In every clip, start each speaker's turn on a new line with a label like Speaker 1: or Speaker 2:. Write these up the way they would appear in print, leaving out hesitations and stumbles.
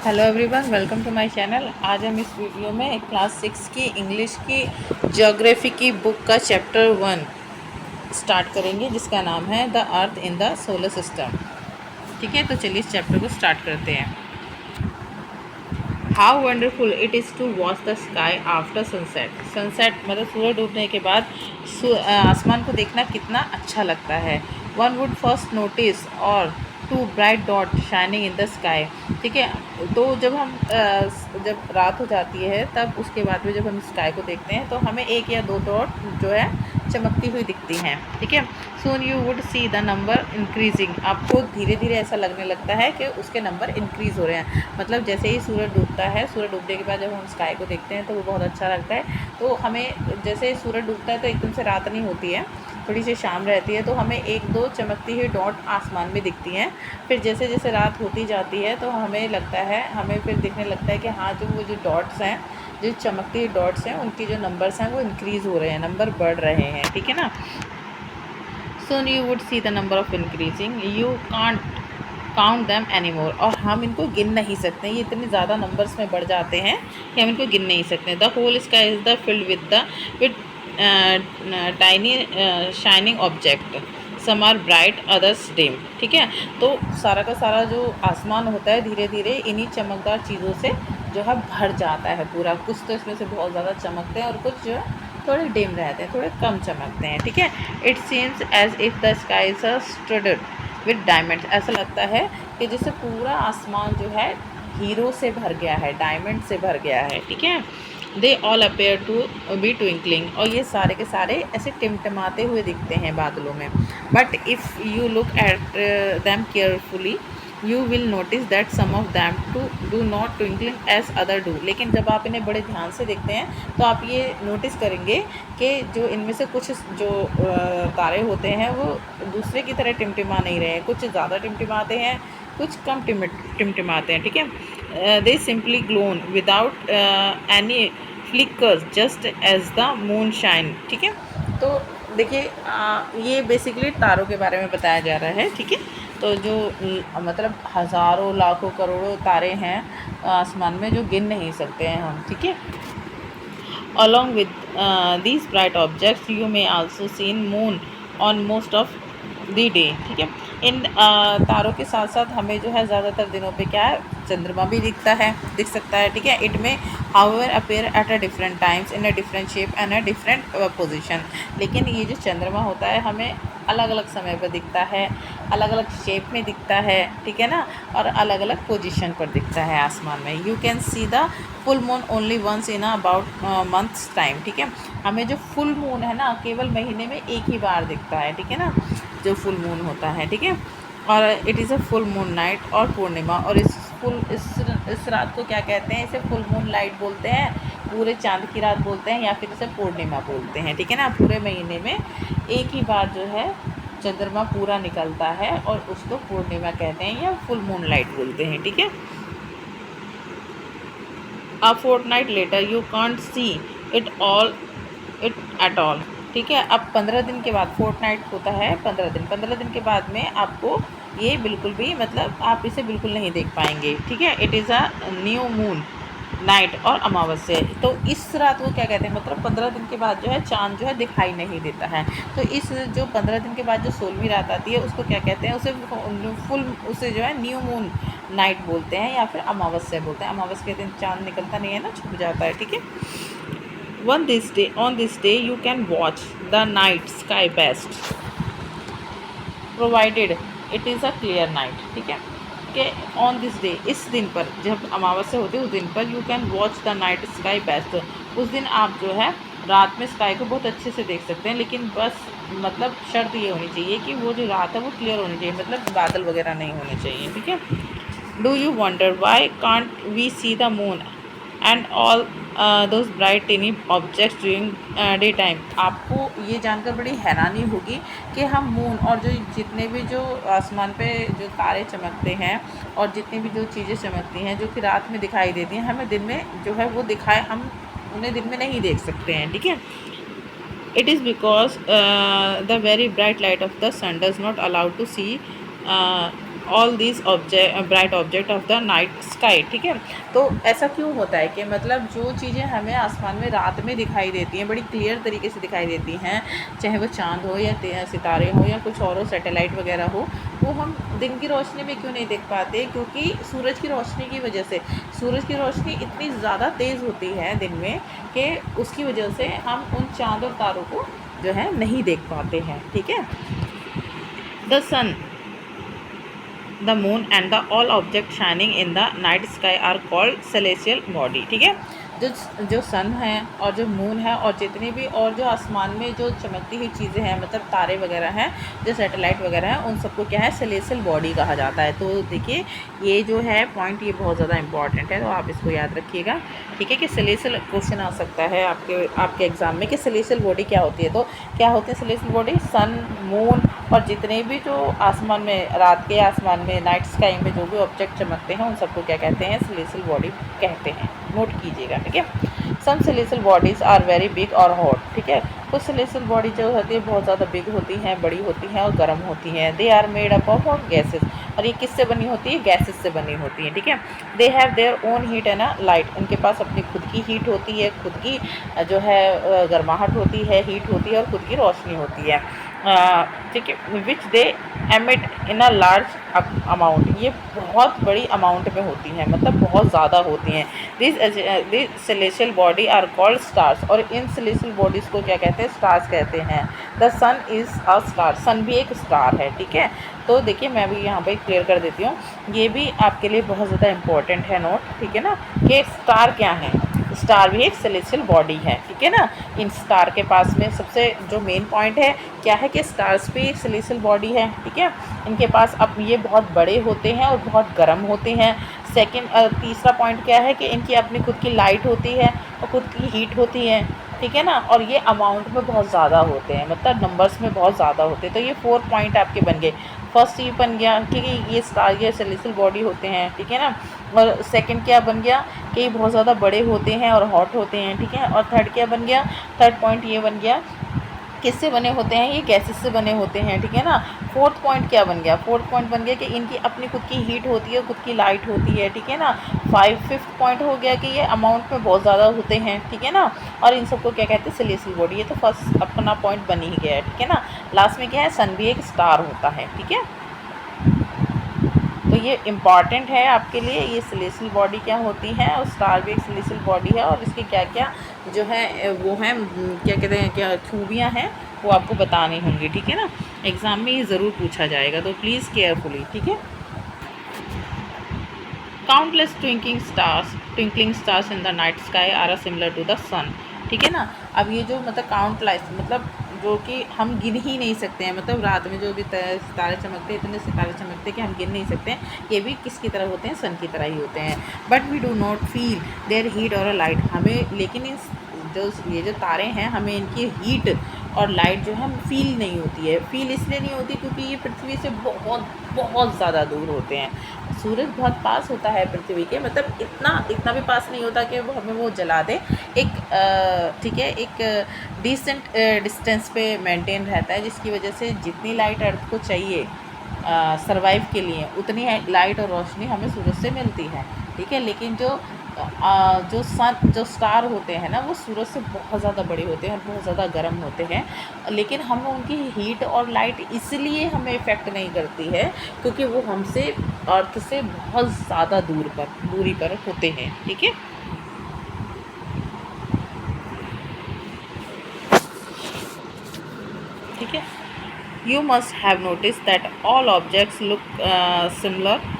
Speaker 1: Hello everyone, welcome to my channel. आज हम इस वीडियो में क्लास 6 की इंग्लिश की ज्योग्राफी की बुक का चैप्टर 1 स्टार्ट करेंगे, जिसका नाम है the earth in the solar system. ठीक है, तो चलिए इस चैप्टर को स्टार्ट करते हैं। How wonderful it is to watch the sky after sunset. Sunset मतलब सूरज डूबने के बाद आसमान को देखना कितना अच्छा लगता है। One would first notice or two bright dot shining in the sky. ठीक है, तो जब रात हो जाती है तब उसके बाद में जब हम स्काई को देखते हैं तो हमें एक या दो डॉट जो है चमकती हुई दिखती हैं। ठीक है, soon you would see the number increasing. आपको धीरे धीरे ऐसा लगने लगता है कि उसके नंबर इंक्रीज़ हो रहे हैं। मतलब जैसे ही सूरज डूबता है, सूरज डूबने के बाद जब हम स्काई को देखते हैं तो वो बहुत अच्छा लगता है। तो हमें जैसे सूरज डूबता है तो एकदम से रात नहीं होती है, थोड़ी सी शाम रहती है, तो हमें एक दो चमकती हुई डॉट आसमान में दिखती हैं। फिर जैसे जैसे रात होती जाती है तो हमें लगता है, हमें फिर दिखने लगता है कि हाँ, वो जो डॉट्स हैं, जो चमकती हुई डॉट्स हैं, उनकी जो नंबर्स हैं वो इंक्रीज़ हो रहे हैं, नंबर बढ़ रहे हैं। ठीक है ना। Soon you would see the number of increasing. You can't count them any more. और हम इनको गिन नहीं सकते, ये इतने ज़्यादा नंबर्स में बढ़ जाते हैं कि हम इनको गिन नहीं सकते। The whole sky is the field with tiny shining object, some are bright others dim. ठीक है, तो सारा का सारा जो आसमान होता है धीरे धीरे इन्हीं चमकदार चीज़ों से जो है भर जाता है पूरा। कुछ तो इसमें से बहुत ज़्यादा चमकते हैं और कुछ जो है थोड़े डिम रहते हैं, थोड़े कम चमकते हैं। ठीक है, it seems as if the sky is studded with diamonds. ऐसा लगता है कि जैसे पूरा आसमान जो है हीरो से भर गया है, डायमंड से भर गया है। ठीक है, they all appear to be twinkling. और ये सारे के सारे ऐसे टिमटिमाते हुए दिखते हैं बादलों में। But if you look at them carefully you will notice that some of them to do not twinkling as other do. लेकिन जब आप इन्हें बड़े ध्यान से देखते हैं तो आप ये नोटिस करेंगे कि जो इनमें से कुछ जो तारे होते हैं वो दूसरे की तरह टिमटिमा नहीं रहे हैं, कुछ ज़्यादा टिमटिमाते हैं, कुछ कम टिमटिमाते हैं। ठीक है, they simply glow without any flickers just as the moon shine. ठीक है, तो देखिए ये बेसिकली तारों के बारे में बताया जा रहा है। ठीक है, तो जो मतलब हज़ारों लाखों करोड़ों तारे हैं आसमान में, जो गिन नहीं सकते हैं हम। ठीक है, along with these bright objects you may also seen moon on most of the day। ठीक है, इन तारों के साथ साथ हमें जो है ज़्यादातर दिनों पे क्या है, चंद्रमा भी दिख सकता है। ठीक है, इट में however appear at a different times in a different shape and a different position. लेकिन ये जो चंद्रमा होता है हमें अलग अलग समय पर दिखता है, अलग अलग शेप में दिखता है। ठीक है ना, और अलग अलग पोजीशन पर दिखता है आसमान में। You can see the full moon only once in about months time. ठीक है, हमें जो फुल मून है ना केवल महीने में एक ही बार दिखता है। ठीक है ना, जो फुल मून होता है। ठीक है, और it is a full moon night और पूर्णिमा। और इस रात को क्या कहते हैं, इसे फुल मून लाइट बोलते हैं, पूरे चांद की रात बोलते हैं, या फिर इसे पूर्णिमा बोलते हैं। ठीक है ना, पूरे महीने में एक ही बार जो है चंद्रमा पूरा निकलता है और उसको पूर्णिमा कहते हैं या फुल मून लाइट बोलते हैं। ठीक है, a fortnight later you can't see it all it at all. ठीक है, अब 15 दिन के बाद, फोर्टनाइट होता है 15 दिन के बाद में आपको ये बिल्कुल भी मतलब आप इसे बिल्कुल नहीं देख पाएंगे। ठीक है, it is a new moon night और अमावस्या। तो इस रात को क्या कहते हैं, मतलब 15 दिन के बाद जो है चाँद जो है दिखाई नहीं देता है। तो इस जो 15 दिन के बाद जो 16वीं रात आती है उसको क्या कहते हैं, उसे जो है न्यू मून नाइट बोलते हैं या फिर अमावस्या बोलते हैं। अमावस्या के दिन चाँद निकलता नहीं है ना, छुप जाता है। ठीक है, on this day you can watch the night sky best provided it is a clear night। ठीक है, कि ऑन दिस डे, इस दिन पर जब अमावस्या होती है उस दिन पर you can watch the night sky best. उस दिन आप जो है रात में स्काई को बहुत अच्छे से देख सकते हैं, लेकिन बस मतलब शर्त ये होनी चाहिए कि वो जो रात है वो क्लियर होनी चाहिए, मतलब बादल वगैरह नहीं होने चाहिए। ठीक है, do you wonder why can't we see the moon and all those bright tiny objects during day time. आपको ये जानकर बड़ी हैरानी होगी कि हम मून और जो जितने भी जो आसमान पे जो तारे चमकते हैं और जितनी भी जो चीज़ें चमकती हैं जो कि रात में दिखाई देती हैं, हमें दिन में जो है वो दिखाए, हम उन्हें दिन में नहीं देख सकते हैं। ठीक है, it is because the very bright light of the sun does not allow to see all this object bright object of the night sky. ठीक है, तो ऐसा क्यों होता है कि मतलब जो चीज़ें हमें आसमान में रात में दिखाई देती हैं, बड़ी क्लियर तरीके से दिखाई देती हैं, चाहे वो चाँद हो या सितारे हो या कुछ और हो, सैटेलाइट वगैरह हो, वो हम दिन की रोशनी में क्यों नहीं देख पाते? क्योंकि सूरज की रोशनी की वजह से। सूरज की रोशनी इतनी ज़्यादा तेज़ होती है दिन में कि उसकी वजह से हम उन चाँद और तारों को जो है नहीं देख पाते हैं। ठीक है, the sun, the moon and the all object shining in the night sky are called celestial body. ठीक है, जो जो सन है और जो मून है और जितनी भी और जो आसमान में जो चमकती हुई चीज़ें हैं, मतलब तारे वगैरह हैं, जो सैटेलाइट वगैरह हैं, उन सबको क्या है, सेलेस्टियल बॉडी कहा जाता है। तो देखिए ये जो है पॉइंट, ये बहुत ज़्यादा इंपॉर्टेंट है, तो आप इसको याद रखिएगा। ठीक है, कि सेलेस्टियल क्वेश्चन आ सकता है आपके एग्ज़ाम में कि सेलेस्टियल बॉडी क्या होती है। तो क्या होती है सेलेस्टियल बॉडी? सन, मून और जितने भी जो आसमान में, रात के आसमान में, नाइट स्काई में जो भी ऑब्जेक्ट चमकते हैं, उन सबको क्या कहते हैं? सेलेस्टियल बॉडी कहते हैं। नोट कीजिएगा। ठीक है, some celestial bodies are very big और हॉट। ठीक है, कुछ सेलेस्टियल बॉडी जो होती है बहुत ज़्यादा बिग होती हैं, बड़ी होती हैं और गर्म होती हैं। They are made up of gases, और ये किससे बनी होती है? गैसेस से बनी होती हैं। ठीक है, they have their own heat and light, उनके पास अपनी खुद की हीट होती है, खुद की जो है गर्माहट होती है, हीट होती है और खुद की रोशनी होती है। ठीक है, which they emit in a large amount, ये बहुत बड़ी अमाउंट में होती हैं, मतलब बहुत ज़्यादा होती हैं। This celestial body are called stars, और इन सेलेस्टियल बॉडीज़ को क्या कहते हैं? स्टार्स कहते हैं। The sun is a star, sun भी एक स्टार है। ठीक है, तो देखिए मैं भी यहाँ पे क्लियर कर देती हूँ, ये भी आपके लिए बहुत ज़्यादा इंपॉर्टेंट है नोट। ठीक है ना, कि स्टार क्या है? स्टार भी एक सेलेस्टियल बॉडी है। ठीक है ना, इन स्टार के पास में सबसे जो मेन पॉइंट है क्या है कि स्टार्स भी एक सेलेस्टियल बॉडी है। ठीक है, इनके पास अब ये बहुत बड़े होते हैं और बहुत गर्म होते हैं। सेकंड, तीसरा पॉइंट क्या है कि इनकी अपनी खुद की लाइट होती है और खुद की हीट होती है। ठीक है ना, और ये अमाउंट में बहुत ज़्यादा होते हैं, मतलब नंबर्स में बहुत ज़्यादा होते हैं। तो ये 4 पॉइंट आपके बन गए। फर्स्ट ये बन गया कि ये स्टार, ये सेलेस्टियल बॉडी होते हैं। ठीक है ना, और सेकंड क्या बन गया कि ये बहुत ज़्यादा बड़े होते हैं और हॉट होते हैं। ठीक है, और थर्ड क्या बन गया? थर्ड पॉइंट ये बन गया किससे बने होते हैं? ये गैसेस से बने होते हैं। ठीक है ना, फोर्थ पॉइंट क्या बन गया? फोर्थ पॉइंट बन गया कि इनकी अपनी खुद की हीट होती है, खुद की लाइट होती है। ठीक है ना, फिफ्थ पॉइंट हो गया कि ये अमाउंट में बहुत ज़्यादा होते हैं। ठीक है ना, और इन सबको क्या कहते हैं? Celestial body. ये तो फर्स्ट अपना पॉइंट बन ही गया है। ठीक है ना, लास्ट में क्या है? सन भी एक स्टार होता है। ठीक है, तो ये इम्पॉर्टेंट है आपके लिए, ये सेलेस्टियल बॉडी क्या होती है, और स्टार भी एक सेलेस्टियल बॉडी है, और इसकी क्या क्या जो है वो है, क्या कहते हैं, क्या खूबियाँ हैं, वो आपको बतानी होंगी। ठीक है ना, एग्ज़ाम में ये ज़रूर पूछा जाएगा, तो प्लीज़ केयरफुली। ठीक है, countless twinkling stars in the night sky are similar to the sun. ठीक है ना, अब ये जो मतलब काउंटलेस, मतलब जो कि हम गिन ही नहीं सकते हैं, मतलब रात में जो भी सितारे चमकते हैं, इतने सितारे चमकते हैं कि हम गिन नहीं सकते हैं, ये भी किसकी तरह होते हैं? सन की तरह ही होते हैं। But we do not feel their heat और लाइट, हमें लेकिन ये जो तारे हैं, हमें इनकी हीट और लाइट जो है हम फील नहीं होती है। फील इसलिए नहीं होती क्योंकि ये पृथ्वी से बहुत बहुत ज़्यादा दूर होते हैं। सूरज बहुत पास होता है पृथ्वी के, मतलब इतना भी पास नहीं होता कि वो हमें वो जला दे। एक ठीक है, एक डिसेंट डिस्टेंस पे मेंटेन रहता है, जिसकी वजह से जितनी लाइट अर्थ को चाहिए सरवाइव के लिए, उतनी लाइट और रोशनी हमें सूरज से मिलती है। ठीक है, लेकिन जो स्टार होते हैं ना, वो सूरज से बहुत ज़्यादा बड़े होते हैं, बहुत ज़्यादा गर्म होते हैं, लेकिन हमें उनकी हीट और लाइट इसलिए हमें इफ़ेक्ट नहीं करती है क्योंकि वो हमसे, अर्थ से बहुत ज़्यादा दूरी पर होते हैं। ठीक है, ठीक है, you must have notice that all objects look similar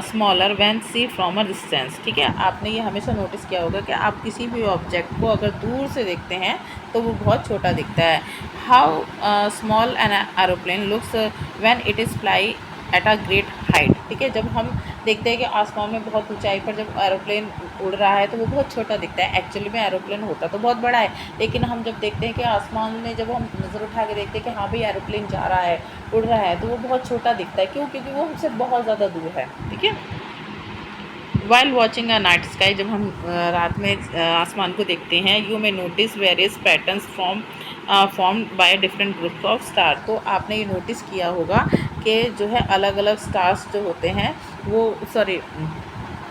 Speaker 1: smaller when see from a distance. ठीक है, आपने ये हमेशा नोटिस किया होगा कि आप किसी भी ऑब्जेक्ट को अगर दूर से देखते हैं तो वो बहुत छोटा दिखता है। How small an aeroplane looks when it is fly at a great height. ठीक है, जब हम देखते हैं कि आसमान में बहुत ऊंचाई पर जब एरोप्लेन उड़ रहा है तो वो बहुत छोटा दिखता है। एक्चुअली में एरोप्लेन होता तो बहुत बड़ा है, लेकिन हम जब देखते हैं कि आसमान में जब हम नज़र उठा के देखते हैं कि हाँ भाई एरोप्लेन जा रहा है, उड़ रहा है, तो वो बहुत छोटा दिखता है। क्यों? क्योंकि वो हमसे बहुत ज़्यादा दूर है। ठीक है, while watching a night sky, जब हम रात में आसमान को देखते हैं, you may notice various patterns formed by different groups of star. तो आपने ये नोटिस किया होगा के जो है अलग अलग स्टार्स जो होते हैं वो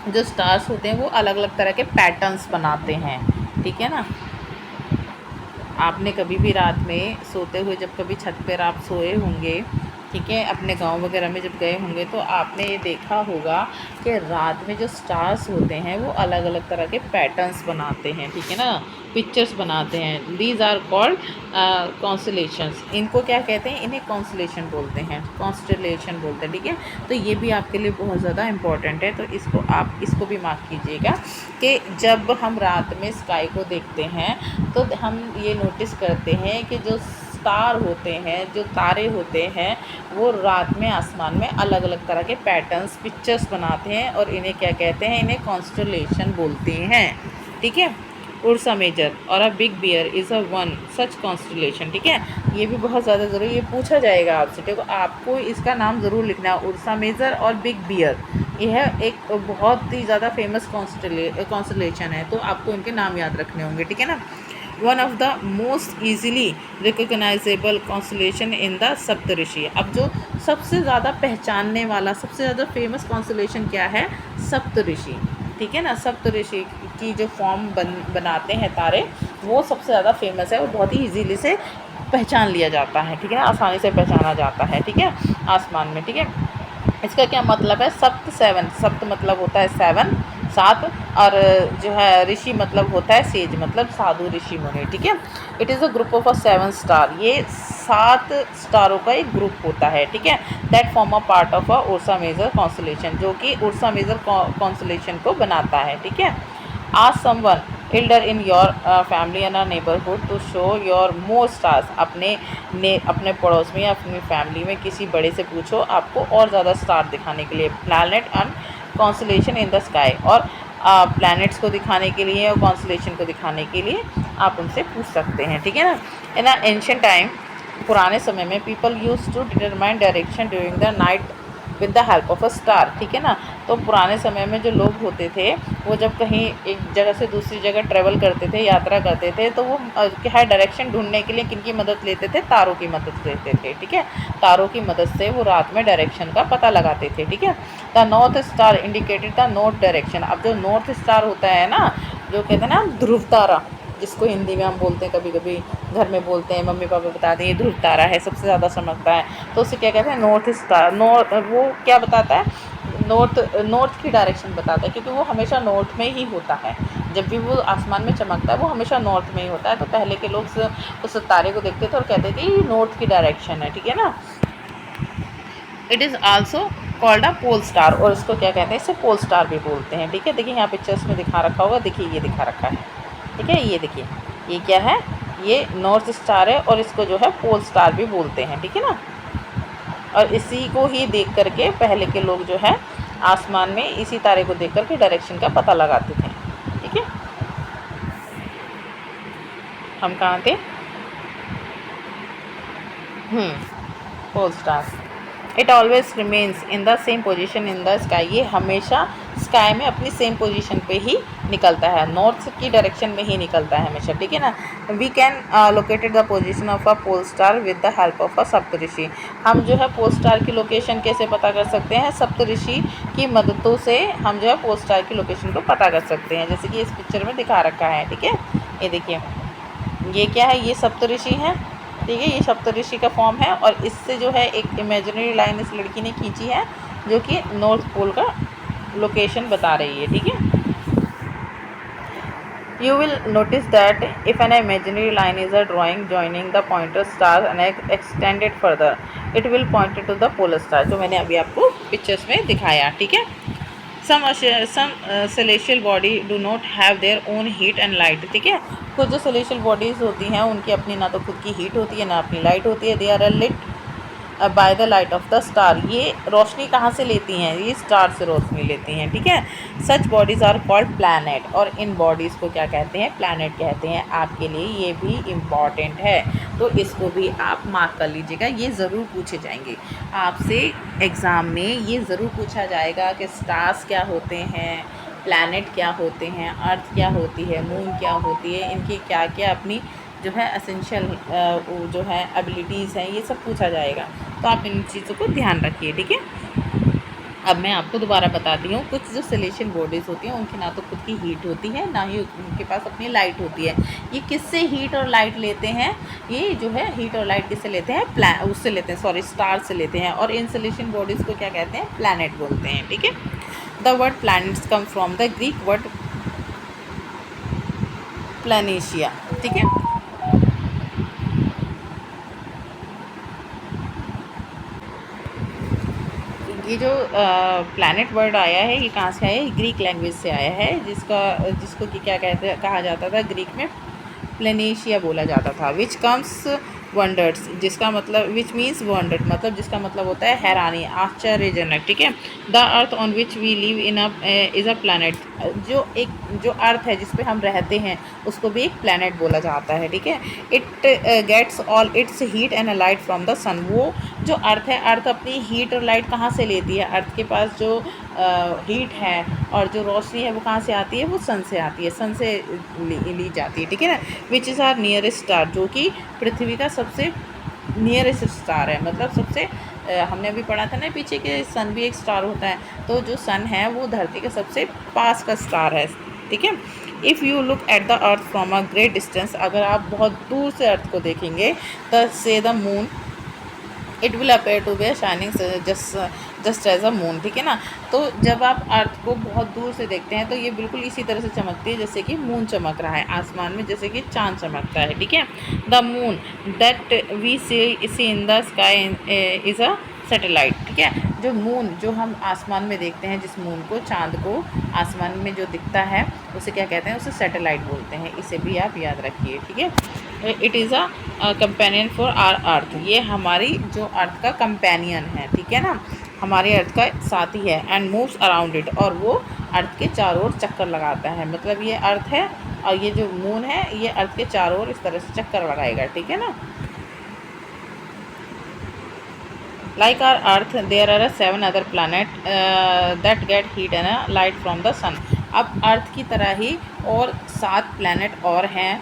Speaker 1: जो स्टार्स होते हैं वो अलग अलग तरह के पैटर्न्स बनाते हैं, ठीक है ना। आपने कभी भी रात में सोते हुए जब कभी छत पर आप सोए होंगे, ठीक है, अपने गांव वगैरह में जब गए होंगे तो आपने ये देखा होगा कि रात में जो स्टार्स होते हैं वो अलग अलग तरह के पैटर्न्स बनाते हैं, ठीक है ना, पिक्चर्स बनाते हैं। These are called constellations. इनको क्या कहते हैं? इन्हें कॉन्स्टलेशन बोलते हैं, कॉन्स्टलेशन बोलते हैं, ठीक है। तो ये भी आपके लिए बहुत ज़्यादा इम्पॉर्टेंट है, तो इसको भी मार्क कीजिएगा कि जब हम रात में स्काई को देखते हैं तो हम ये नोटिस करते हैं कि जो स्टार होते हैं, जो तारे होते हैं, वो रात में आसमान में अलग अलग तरह के पैटर्न्स, पिक्चर्स बनाते हैं और इन्हें क्या कहते हैं? इन्हें कॉन्स्टलेशन बोलते हैं, ठीक है। उर्सा मेजर और a big bear is a one such constellation, ठीक है। ये भी बहुत ज़्यादा ज़रूरी, ये पूछा जाएगा आपसे, ठीक है। आपको इसका नाम ज़रूर लिखना है, उर्सा मेजर और बिग बियर। यह एक बहुत ही ज़्यादा फेमस कॉन्स्टलेशन है, तो आपको इनके नाम याद रखने होंगे, ठीक है ना। One of the most easily recognisable constellation in the Saptarishi. अब जो सबसे ज़्यादा पहचानने वाला, सबसे ज़्यादा फेमस कॉन्स्टलेशन क्या है? सप्तऋषि, ठीक है ना। सप्तऋषि की जो फॉर्म बनाते हैं तारे, वो सबसे ज़्यादा फेमस है और बहुत ही ईजीली से पहचान लिया जाता है, ठीक है ना, आसानी से पहचाना जाता है, ठीक है, आसमान में, ठीक है। इसका क्या मतलब है? सप्त, सेवन, सप्त मतलब होता है 7, 7, और जो है ऋषि मतलब होता है सेज, मतलब साधु, ऋषि मुनि, ठीक है। It is a group of 7 star. ये 7 स्टारों का एक ग्रुप होता है, ठीक है। That form a part of a Ursa Major constellation, जो कि उर्सा मेजर कॉन्स्टलेशन को बनाता है, ठीक है। Ask someone elder in your family and a neighbourhood to show your more stars. अपने पड़ोस में या अपनी फैमिली में किसी बड़े से पूछो आपको और ज़्यादा स्टार दिखाने के लिए, planet and constellation in the sky, और प्लैनेट्स को दिखाने के लिए और कॉन्स्टलेशन को दिखाने के लिए आप उनसे पूछ सकते हैं, ठीक है ना। इन अ एंशिएंट टाइम, पुराने समय में, people use to determine direction during the night with the help of a star, ठीक है ना। तो पुराने समय में जो लोग होते थे वो जब कहीं एक जगह से दूसरी जगह ट्रैवल करते थे, यात्रा करते थे, तो वो क्या है, डायरेक्शन ढूंढने के लिए किनकी मदद लेते थे? तारों की मदद लेते थे, ठीक है। तारों की मदद से वो रात में डायरेक्शन का पता लगाते थे, ठीक है। The north star indicated the north direction. अब जो नॉर्थ स्टार होता है ना, जो कहते हैं ना ध्रुव तारा, जिसको हिंदी में हम बोलते हैं, कभी कभी घर में बोलते हैं, मम्मी पापा बताते हैं ये ध्रुव तारा है, सबसे ज़्यादा चमकता है, तो उसे क्या कहते हैं? North star. वो क्या बताता है? नॉर्थ की डायरेक्शन बताता है, क्योंकि वो हमेशा नॉर्थ में ही होता है। जब भी वो आसमान में चमकता है वो हमेशा नॉर्थ में ही होता है। तो पहले के लोग उस तारे को देखते थे और कहते थे ये नॉर्थ की डायरेक्शन है, ठीक है ना। It is also called a pole star, और इसको क्या कहते हैं? इसे पोल स्टार भी बोलते हैं, ठीक है। देखिए यहाँ पिक्चर्स में दिखा रखा होगा, देखिए ये दिखा रखा है, ठीक है। ये देखिए, ये क्या है? ये नॉर्थ स्टार है और इसको जो है पोल स्टार भी बोलते हैं, ठीक है ना। और इसी को ही देख करके पहले के लोग जो है आसमान में इसी तारे को देख करके डायरेक्शन का पता लगाते थे, ठीक है। हम कहाँ थे? Pole star. It always remains in the same position in the sky. ये हमेशा स्काई में अपनी सेम पोजीशन पे ही निकलता है, नॉर्थ की डायरेक्शन में ही निकलता है हमेशा, ठीक है ना। We can located the position of a pole star with the help of a Saptarishi. हम जो है पोल स्टार की लोकेशन कैसे पता कर सकते हैं? सप्तऋषि की मददों से हम जो है पोल स्टार की लोकेशन को पता कर सकते हैं, जैसे कि इस पिक्चर में दिखा रखा है, ठीक है। ये देखिए, ये क्या है? ये सप्तऋषि है, ठीक है। ये सप्तऋषि का फॉर्म है और इससे जो है एक इमेजिनरी लाइन इस लड़की ने खींची है जो कि नॉर्थ पोल का लोकेशन बता रही है, ठीक है। You will notice that if an imaginary line is a drawing joining the pointer stars and extended further, it will point to the polar star, जो मैंने अभी आपको पिक्चर्स में दिखाया, ठीक है। Some celestial body do not have their own heat and light, ठीक है। कुछ जो celestial bodies होती हैं उनकी अपनी ना तो खुद की हीट होती है ना अपनी लाइट होती है। They are lit by the light of the star. ये रोशनी कहाँ से लेती हैं? ये स्टार से रोशनी लेती हैं, ठीक है। सच बॉडीज़ आर कॉल्ड प्लैनेट, और इन बॉडीज़ को क्या कहते हैं? प्लैनेट कहते हैं। आपके लिए ये भी इम्पॉर्टेंट है, तो इसको भी आप मार्क कर लीजिएगा, ये ज़रूर पूछे जाएंगे आपसे एग्ज़ाम में। ये ज़रूर पूछा जाएगा कि स्टार्स क्या होते हैं, प्लैनेट क्या होते हैं, अर्थ क्या होती है, मून क्या होती है, इनकी क्या क्या अपनी जो है एसेंशियल जो है एबिलिटीज़ हैं, ये सब पूछा जाएगा। तो आप इन चीज़ों को ध्यान रखिए, ठीक है। अब मैं आपको दोबारा बताती हूँ, कुछ जो सेलेशियल बॉडीज़ होती हैं उनकी ना तो खुद की हीट होती है, ना ही उनके पास अपनी लाइट होती है। ये किससे हीट और लाइट लेते हैं? ये जो है हीट और लाइट किससे लेते हैं? उससे लेते हैं, सॉरी, स्टार से लेते हैं। और इन सेलेशियल बॉडीज़ को क्या कहते हैं? प्लैनेट बोलते हैं, ठीक है। The word planets come from the Greek word planetia, ठीक है। ये जो प्लैनेट वर्ड आया है, ये कहाँ से आया है? ग्रीक लैंग्वेज से आया है, जिसको कि क्या कहते कहा जाता था ग्रीक में? प्लेनेशिया बोला जाता था। विच कम्स वंडर्स, जिसका मतलब विच मीन्स वंडर, मतलब जिसका मतलब होता है हैरानी, आश्चर्यजनक, ठीक है। The earth on which we live in is a planet, जो अर्थ है जिस पे हम रहते हैं उसको भी एक प्लानट बोला जाता है, ठीक है। It gets all its heat and light from the sun, वो जो अर्थ है, अर्थ अपनी हीट और लाइट कहाँ से लेती है? अर्थ के पास जो हीट है और जो रोशनी है वो कहाँ से आती है? वो सन से आती है, सन से ली जाती है, ठीक है ना। Which is our nearest star, जो कि पृथ्वी का सबसे नियरेस्ट स्टार है, मतलब सबसे हमने अभी पढ़ा था ना पीछे कि सन भी एक स्टार होता है, तो जो सन है वो धरती के सबसे पास का स्टार है, ठीक है। If you look at the earth from a great distance, अगर आप बहुत दूर से अर्थ को देखेंगे, the say the moon it will appear to be shining just as a moon, ठीक है ना। तो जब आप अर्थ को बहुत दूर से देखते हैं तो ये बिल्कुल इसी तरह से चमकती है जैसे कि मून चमक रहा है आसमान में, जैसे कि चांद चमकता है, ठीक है। The moon that we see in the sky is a satellite, ठीक है। जो मून जो हम आसमान में देखते हैं, जिस मून को, चांद को आसमान में जो दिखता है उसे क्या कहते हैं? उसे सैटेलाइट बोलते हैं। इसे भी आप याद रखिए, ठीक है। It is a companion for our earth, ये हमारी जो अर्थ का कंपेनियन है, ठीक है ना, हमारे अर्थ का साथी है। एंड मूव्स अराउंड इट, और वो अर्थ के चारों ओर चक्कर लगाता है, मतलब ये अर्थ है और ये जो मून है ये अर्थ के चारों ओर इस तरह से चक्कर लगाएगा, ठीक है ना। Like our Earth, there are 7 other planets that get heat and light from the sun. अब अर्थ की तरह ही और 7 प्लैनेट और हैं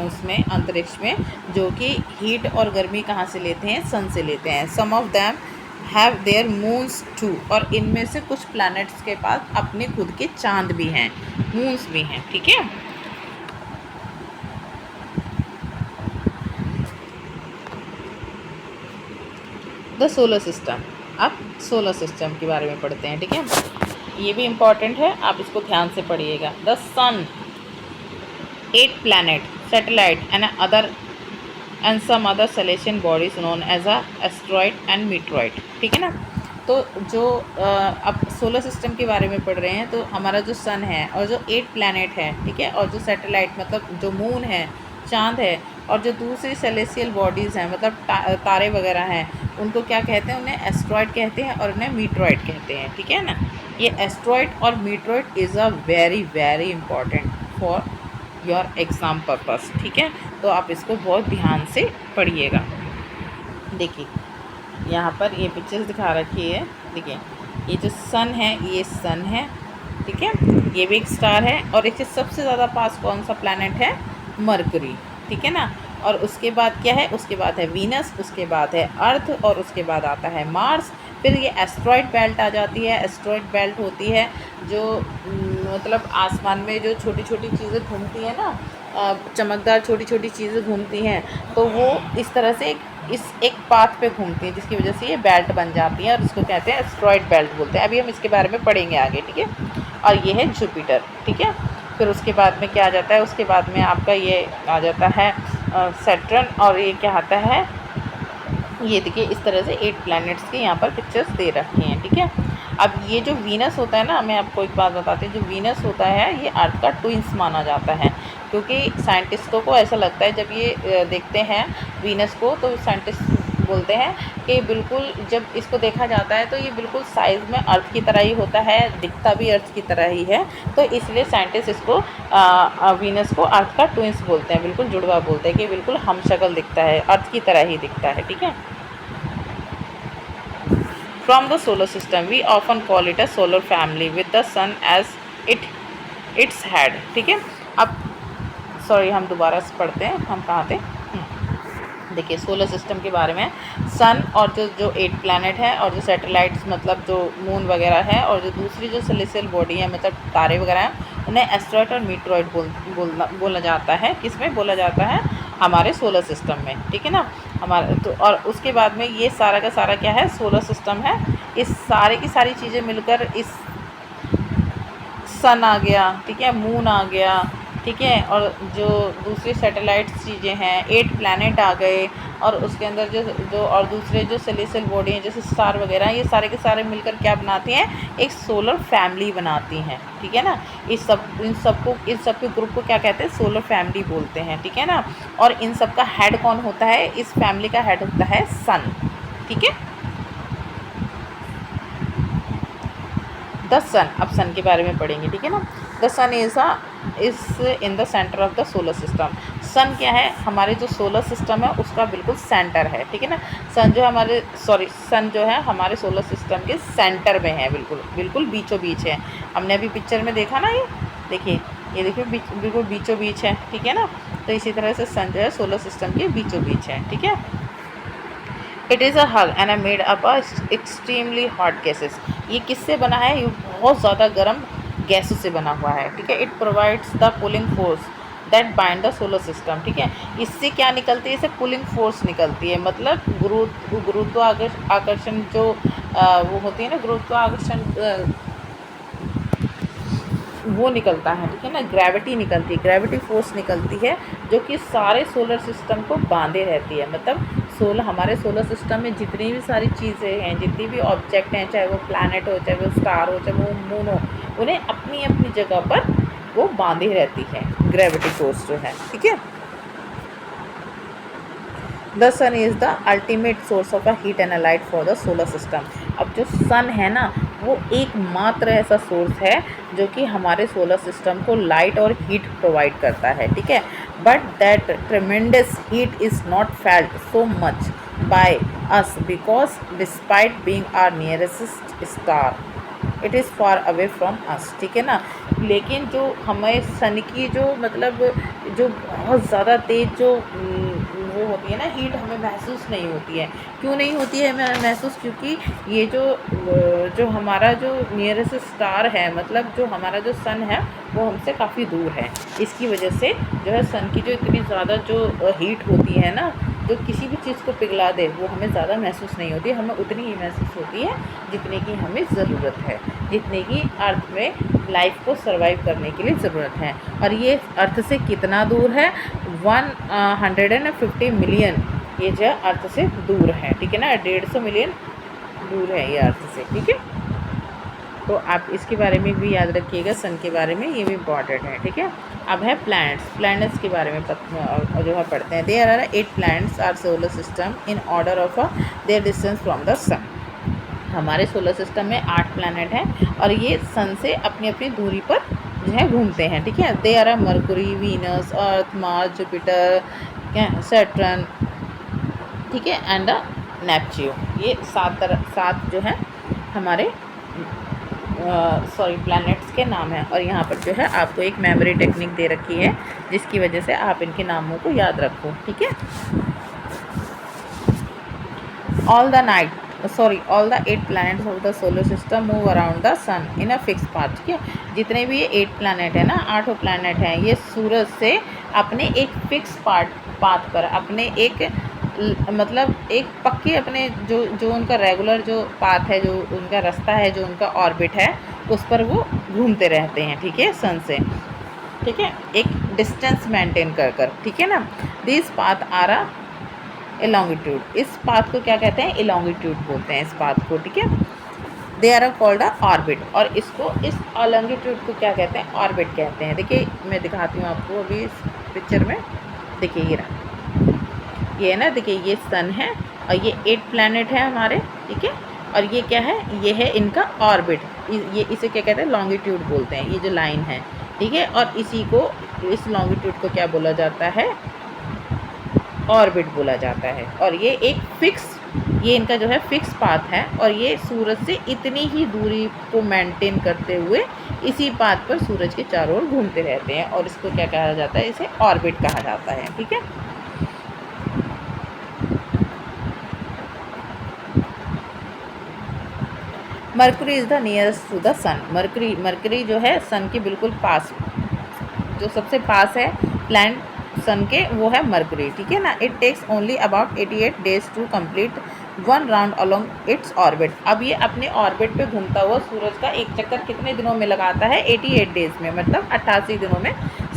Speaker 1: उसमें, अंतरिक्ष में, जो कि हीट और गर्मी कहाँ से लेते हैं? सन से लेते हैं। Some of them have their moons too, और इनमें से कुछ प्लैनेट्स के पास अपने खुद के चांद भी हैं, मून्स भी हैं, ठीक है। द सोलर सिस्टम, अब सोलर सिस्टम के बारे में पढ़ते हैं, ठीक है। ये भी इम्पॉर्टेंट है, आप इसको ध्यान से पढ़िएगा। The sun, 8 planet, satellite and some other celestial bodies known as a asteroid and meteoroid, ठीक है ना। तो जो अब सोलर सिस्टम के बारे में पढ़ रहे हैं, तो हमारा जो सन है और जो 8 प्लैनेट है, ठीक है, और जो सैटेलाइट मतलब जो मून है, चांद है, और जो दूसरी सेलेशियल बॉडीज़ हैं मतलब तारे वगैरह हैं, उनको क्या कहते हैं? उन्हें एस्ट्रॉइड कहते हैं और उन्हें मीटरॉइड कहते हैं, ठीक है ना। ये एस्ट्रॉइड और meteoroid is a very very important for your exam purpose, ठीक है। तो आप इसको बहुत ध्यान से पढ़िएगा। देखिए यहाँ पर ये पिक्चर्स दिखा रखी है, देखिए ये जो सन है, ये सन है, ठीक है, ये भी एक स्टार है, और इससे सबसे ज़्यादा पास कौन सा प्लैनेट है? मरकरी, ठीक है ना। और उसके बाद क्या है? उसके बाद है वीनस, उसके बाद है अर्थ, और उसके बाद आता है मार्स। फिर ये एस्ट्रॉइड बेल्ट आ जाती है। एस्ट्रॉइड बेल्ट होती है जो मतलब आसमान में जो छोटी छोटी चीज़ें घूमती हैं ना, चमकदार छोटी छोटी चीज़ें घूमती हैं, तो वो इस तरह से एक पाथ पे घूमती है, जिसकी वजह से ये बेल्ट बन जाती है, और इसको कहते हैं एस्ट्रॉइड बेल्ट बोलते हैं। अभी हम इसके बारे में पढ़ेंगे आगे, ठीक है। और ये है जुपिटर, ठीक है। फिर उसके बाद में क्या आ जाता है? उसके बाद में आपका ये आ जाता है सैटर्न, और ये क्या आता है? ये देखिए इस तरह से 8 प्लैनेट्स के यहाँ पर पिक्चर्स दे रखी हैं, ठीक है। अब ये जो वीनस होता है ना, मैं आपको एक बात बताती हूँ, जो वीनस होता है ये अर्थ का ट्विंस माना जाता है, क्योंकि साइंटिस्टों को ऐसा लगता है, जब ये देखते हैं वीनस को, तो साइंटिस्ट बोलते हैं कि बिल्कुल जब इसको देखा जाता है तो ये बिल्कुल साइज़ में अर्थ की तरह ही होता है, दिखता भी अर्थ की तरह ही है, तो इसलिए साइंटिस्ट इसको वीनस को अर्थ का ट्विंस बोलते हैं, बिल्कुल जुड़वा बोलते हैं कि बिल्कुल हमशक्ल दिखता है, अर्थ की तरह ही दिखता है, ठीक है। From the solar system, we often call it a solar family with the sun as its head, ठीक है। अब सॉरी, हम दोबारा से पढ़ते हैं, हम कहाँ थे। देखिए सोलर सिस्टम के बारे में, सन और जो 8 प्लैनेट है और जो सैटेलाइट्स मतलब जो मून वगैरह है, और जो दूसरी जो सेलेस्टियल बॉडी है मतलब तारे वगैरह हैं, उन्हें एस्ट्रॉइड और मीटरॉइड बोला जाता है। किसमें बोला जाता है? हमारे सोलर सिस्टम में, ठीक है ना। हमारे तो और उसके बाद में ये सारा का सारा क्या है? सोलर सिस्टम है। इस सारे की सारी चीज़ें मिलकर इस सन आ गया, ठीक है, मून आ गया, ठीक है, और जो दूसरी सैटेलाइट्स चीज़ें हैं, 8 प्लैनेट आ गए, और उसके अंदर जो जो और दूसरे जो सेलेस्टियल बॉडी हैं जैसे स्टार वगैरह, ये सारे के सारे मिलकर क्या बनाती हैं? एक सोलर फैमिली बनाती हैं, ठीक है ना। इन सब के ग्रुप को क्या कहते हैं? सोलर फैमिली बोलते हैं, ठीक है ना। और इन सब का हेड कौन होता है? इस फैमिली का हेड होता है सन, ठीक है। द सन, अब सन के बारे में पढ़ेंगे, ठीक है ना। The sun is in the centre of the solar system. Sun क्या है? हमारे जो सोलर सिस्टम है उसका बिल्कुल सेंटर है, ठीक है ना। सन जो है हमारे सोलर सिस्टम के सेंटर में है, बिल्कुल बिल्कुल बीचों बीच है। हमने अभी पिक्चर में देखा ना, ये देखिए, ये देखिए बिल्कुल बीचों बीच है, ठीक है ना। तो इसी तरह से सन जो है सोलर सिस्टम के बीचों बीच है, ठीक है। It is a hug and made up extremely hot gases. ये किससे बना है? ये बहुत ज़्यादा गर्म गैसों से बना हुआ है, ठीक है। It provides the pulling force that bind the solar system, ठीक है। इससे क्या निकलती है? इससे पुलिंग फोर्स निकलती है, मतलब गुरुत्वाकर्षण जो वो होती है ना, गुरुत्वाकर्षण वो निकलता है, ठीक है ना। ग्रेविटी निकलती है, ग्रेविटी फोर्स निकलती है, जो कि सारे सोलर सिस्टम को बांधे रहती है। मतलब हमारे सोलर सिस्टम में जितनी भी सारी चीज़ें हैं, जितनी भी ऑब्जेक्ट हैं, चाहे वो प्लैनेट हो, चाहे वो स्टार हो, चाहे वो मून हो, उन्हें अपनी अपनी जगह पर वो बांधे रहती है, ग्रेविटी फोर्स जो है, ठीक है। The sun is the ultimate source of a heat and a light for the solar system. अब जो सन है ना, वो एकमात्र ऐसा सोर्स है जो कि हमारे सोलर सिस्टम को लाइट और हीट प्रोवाइड करता है, ठीक है। But that tremendous heat is not felt so much by us because despite being our nearest star it is far away from us, ठीक है ना। लेकिन जो हमें सन की जो मतलब जो बहुत ज़्यादा तेज़ जो वो होती है ना, हीट हमें महसूस नहीं होती है। क्यों नहीं होती है महसूस? क्योंकि ये जो हमारा जो नियरेस्ट स्टार है, मतलब जो हमारा जो सन है, वो हमसे काफ़ी दूर है। इसकी वजह से जो है सन की जो इतनी ज़्यादा जो हीट होती है ना, जो किसी भी चीज़ को पिघला दे, वो हमें ज़्यादा महसूस नहीं होती। हमें उतनी ही महसूस होती है जितने की हमें ज़रूरत है, जितने की अर्थ में लाइफ को सर्वाइव करने के लिए ज़रूरत है। और ये अर्थ से कितना दूर है? 150 मिलियन ये जो है अर्थ से दूर है, ठीक है ना। 150 मिलियन दूर है ये अर्थ से, ठीक है। तो आप इसके बारे में भी याद रखिएगा, सन के बारे में, ये भी इम्पॉर्टेंट है, ठीक है। अब है प्लैनेट्स के बारे में जो है पढ़ते हैं। There are 8 planets are solar system in order of their distance from the sun. हमारे सोलर सिस्टम में 8 प्लैनेट हैं और ये सन से अपनी अपनी दूरी पर जो है घूमते हैं, ठीक है। They are Mercury, Venus, Earth, Mars, Jupiter, Saturn, ठीक है, एंड नेपच्यून। ये 7 जो है हमारे प्लैनेट्स के नाम हैं। और यहाँ पर जो है आपको एक मेमोरी टेक्निक दे रखी है, जिसकी वजह से आप इनके नामों को याद रखो, ठीक है। All the 8 planets of the solar system move around the sun in a fix path, ठीक है। जितने भी ये 8 प्लैनेट है ना, 8 प्लैनेट हैं, ये सूरज से अपने एक फिक्स पाथ पर, अपने एक मतलब एक पक्के अपने जो उनका रेगुलर जो पाथ है, जो उनका रास्ता है, जो उनका ऑर्बिट है, उस पर वो घूमते रहते हैं, ठीक है, सन से, ठीक है, एक डिस्टेंस मेंटेन कर, ठीक है ना। This path are a elongated. इस पाथ को क्या कहते हैं? एलोंगिट्यूड बोलते हैं इस पाथ को, ठीक है। They are called a orbit. और इसको इस एलोंगिट्यूड को क्या कहते हैं? ऑर्बिट कहते हैं। देखिए मैं दिखाती हूँ आपको अभी इस पिक्चर में, देखिए ये रहा, ये है ना, देखिए ये सन है और ये 8 प्लैनेट है हमारे, ठीक है। और ये क्या है? ये है इनका ऑर्बिट। ये इसे क्या कहते हैं? लॉन्गिट्यूड बोलते हैं, ये जो लाइन है, ठीक है। और इस लॉन्गिट्यूड को क्या बोला जाता है? ऑर्बिट बोला जाता है। और ये एक ये इनका जो है फिक्स पाथ है, और ये सूरज से इतनी ही दूरी को मेंटेन करते हुए इसी पाथ पर सूरज के चारों ओर घूमते रहते हैं और इसको क्या कहा जाता है, इसे ऑर्बिट कहा जाता है। ठीक है। Mercury is the nearest to the sun. Mercury जो है सन के बिल्कुल पास, जो सबसे पास है प्लैनेट सन के, वो है मरकरी। ठीक है ना। It takes only about 88 days to complete one round along its orbit. अब ये अपने ऑर्बिट पे घूमता हुआ सूरज का एक चक्कर कितने दिनों में लगाता है, 88 डेज में, मतलब 88 दिनों में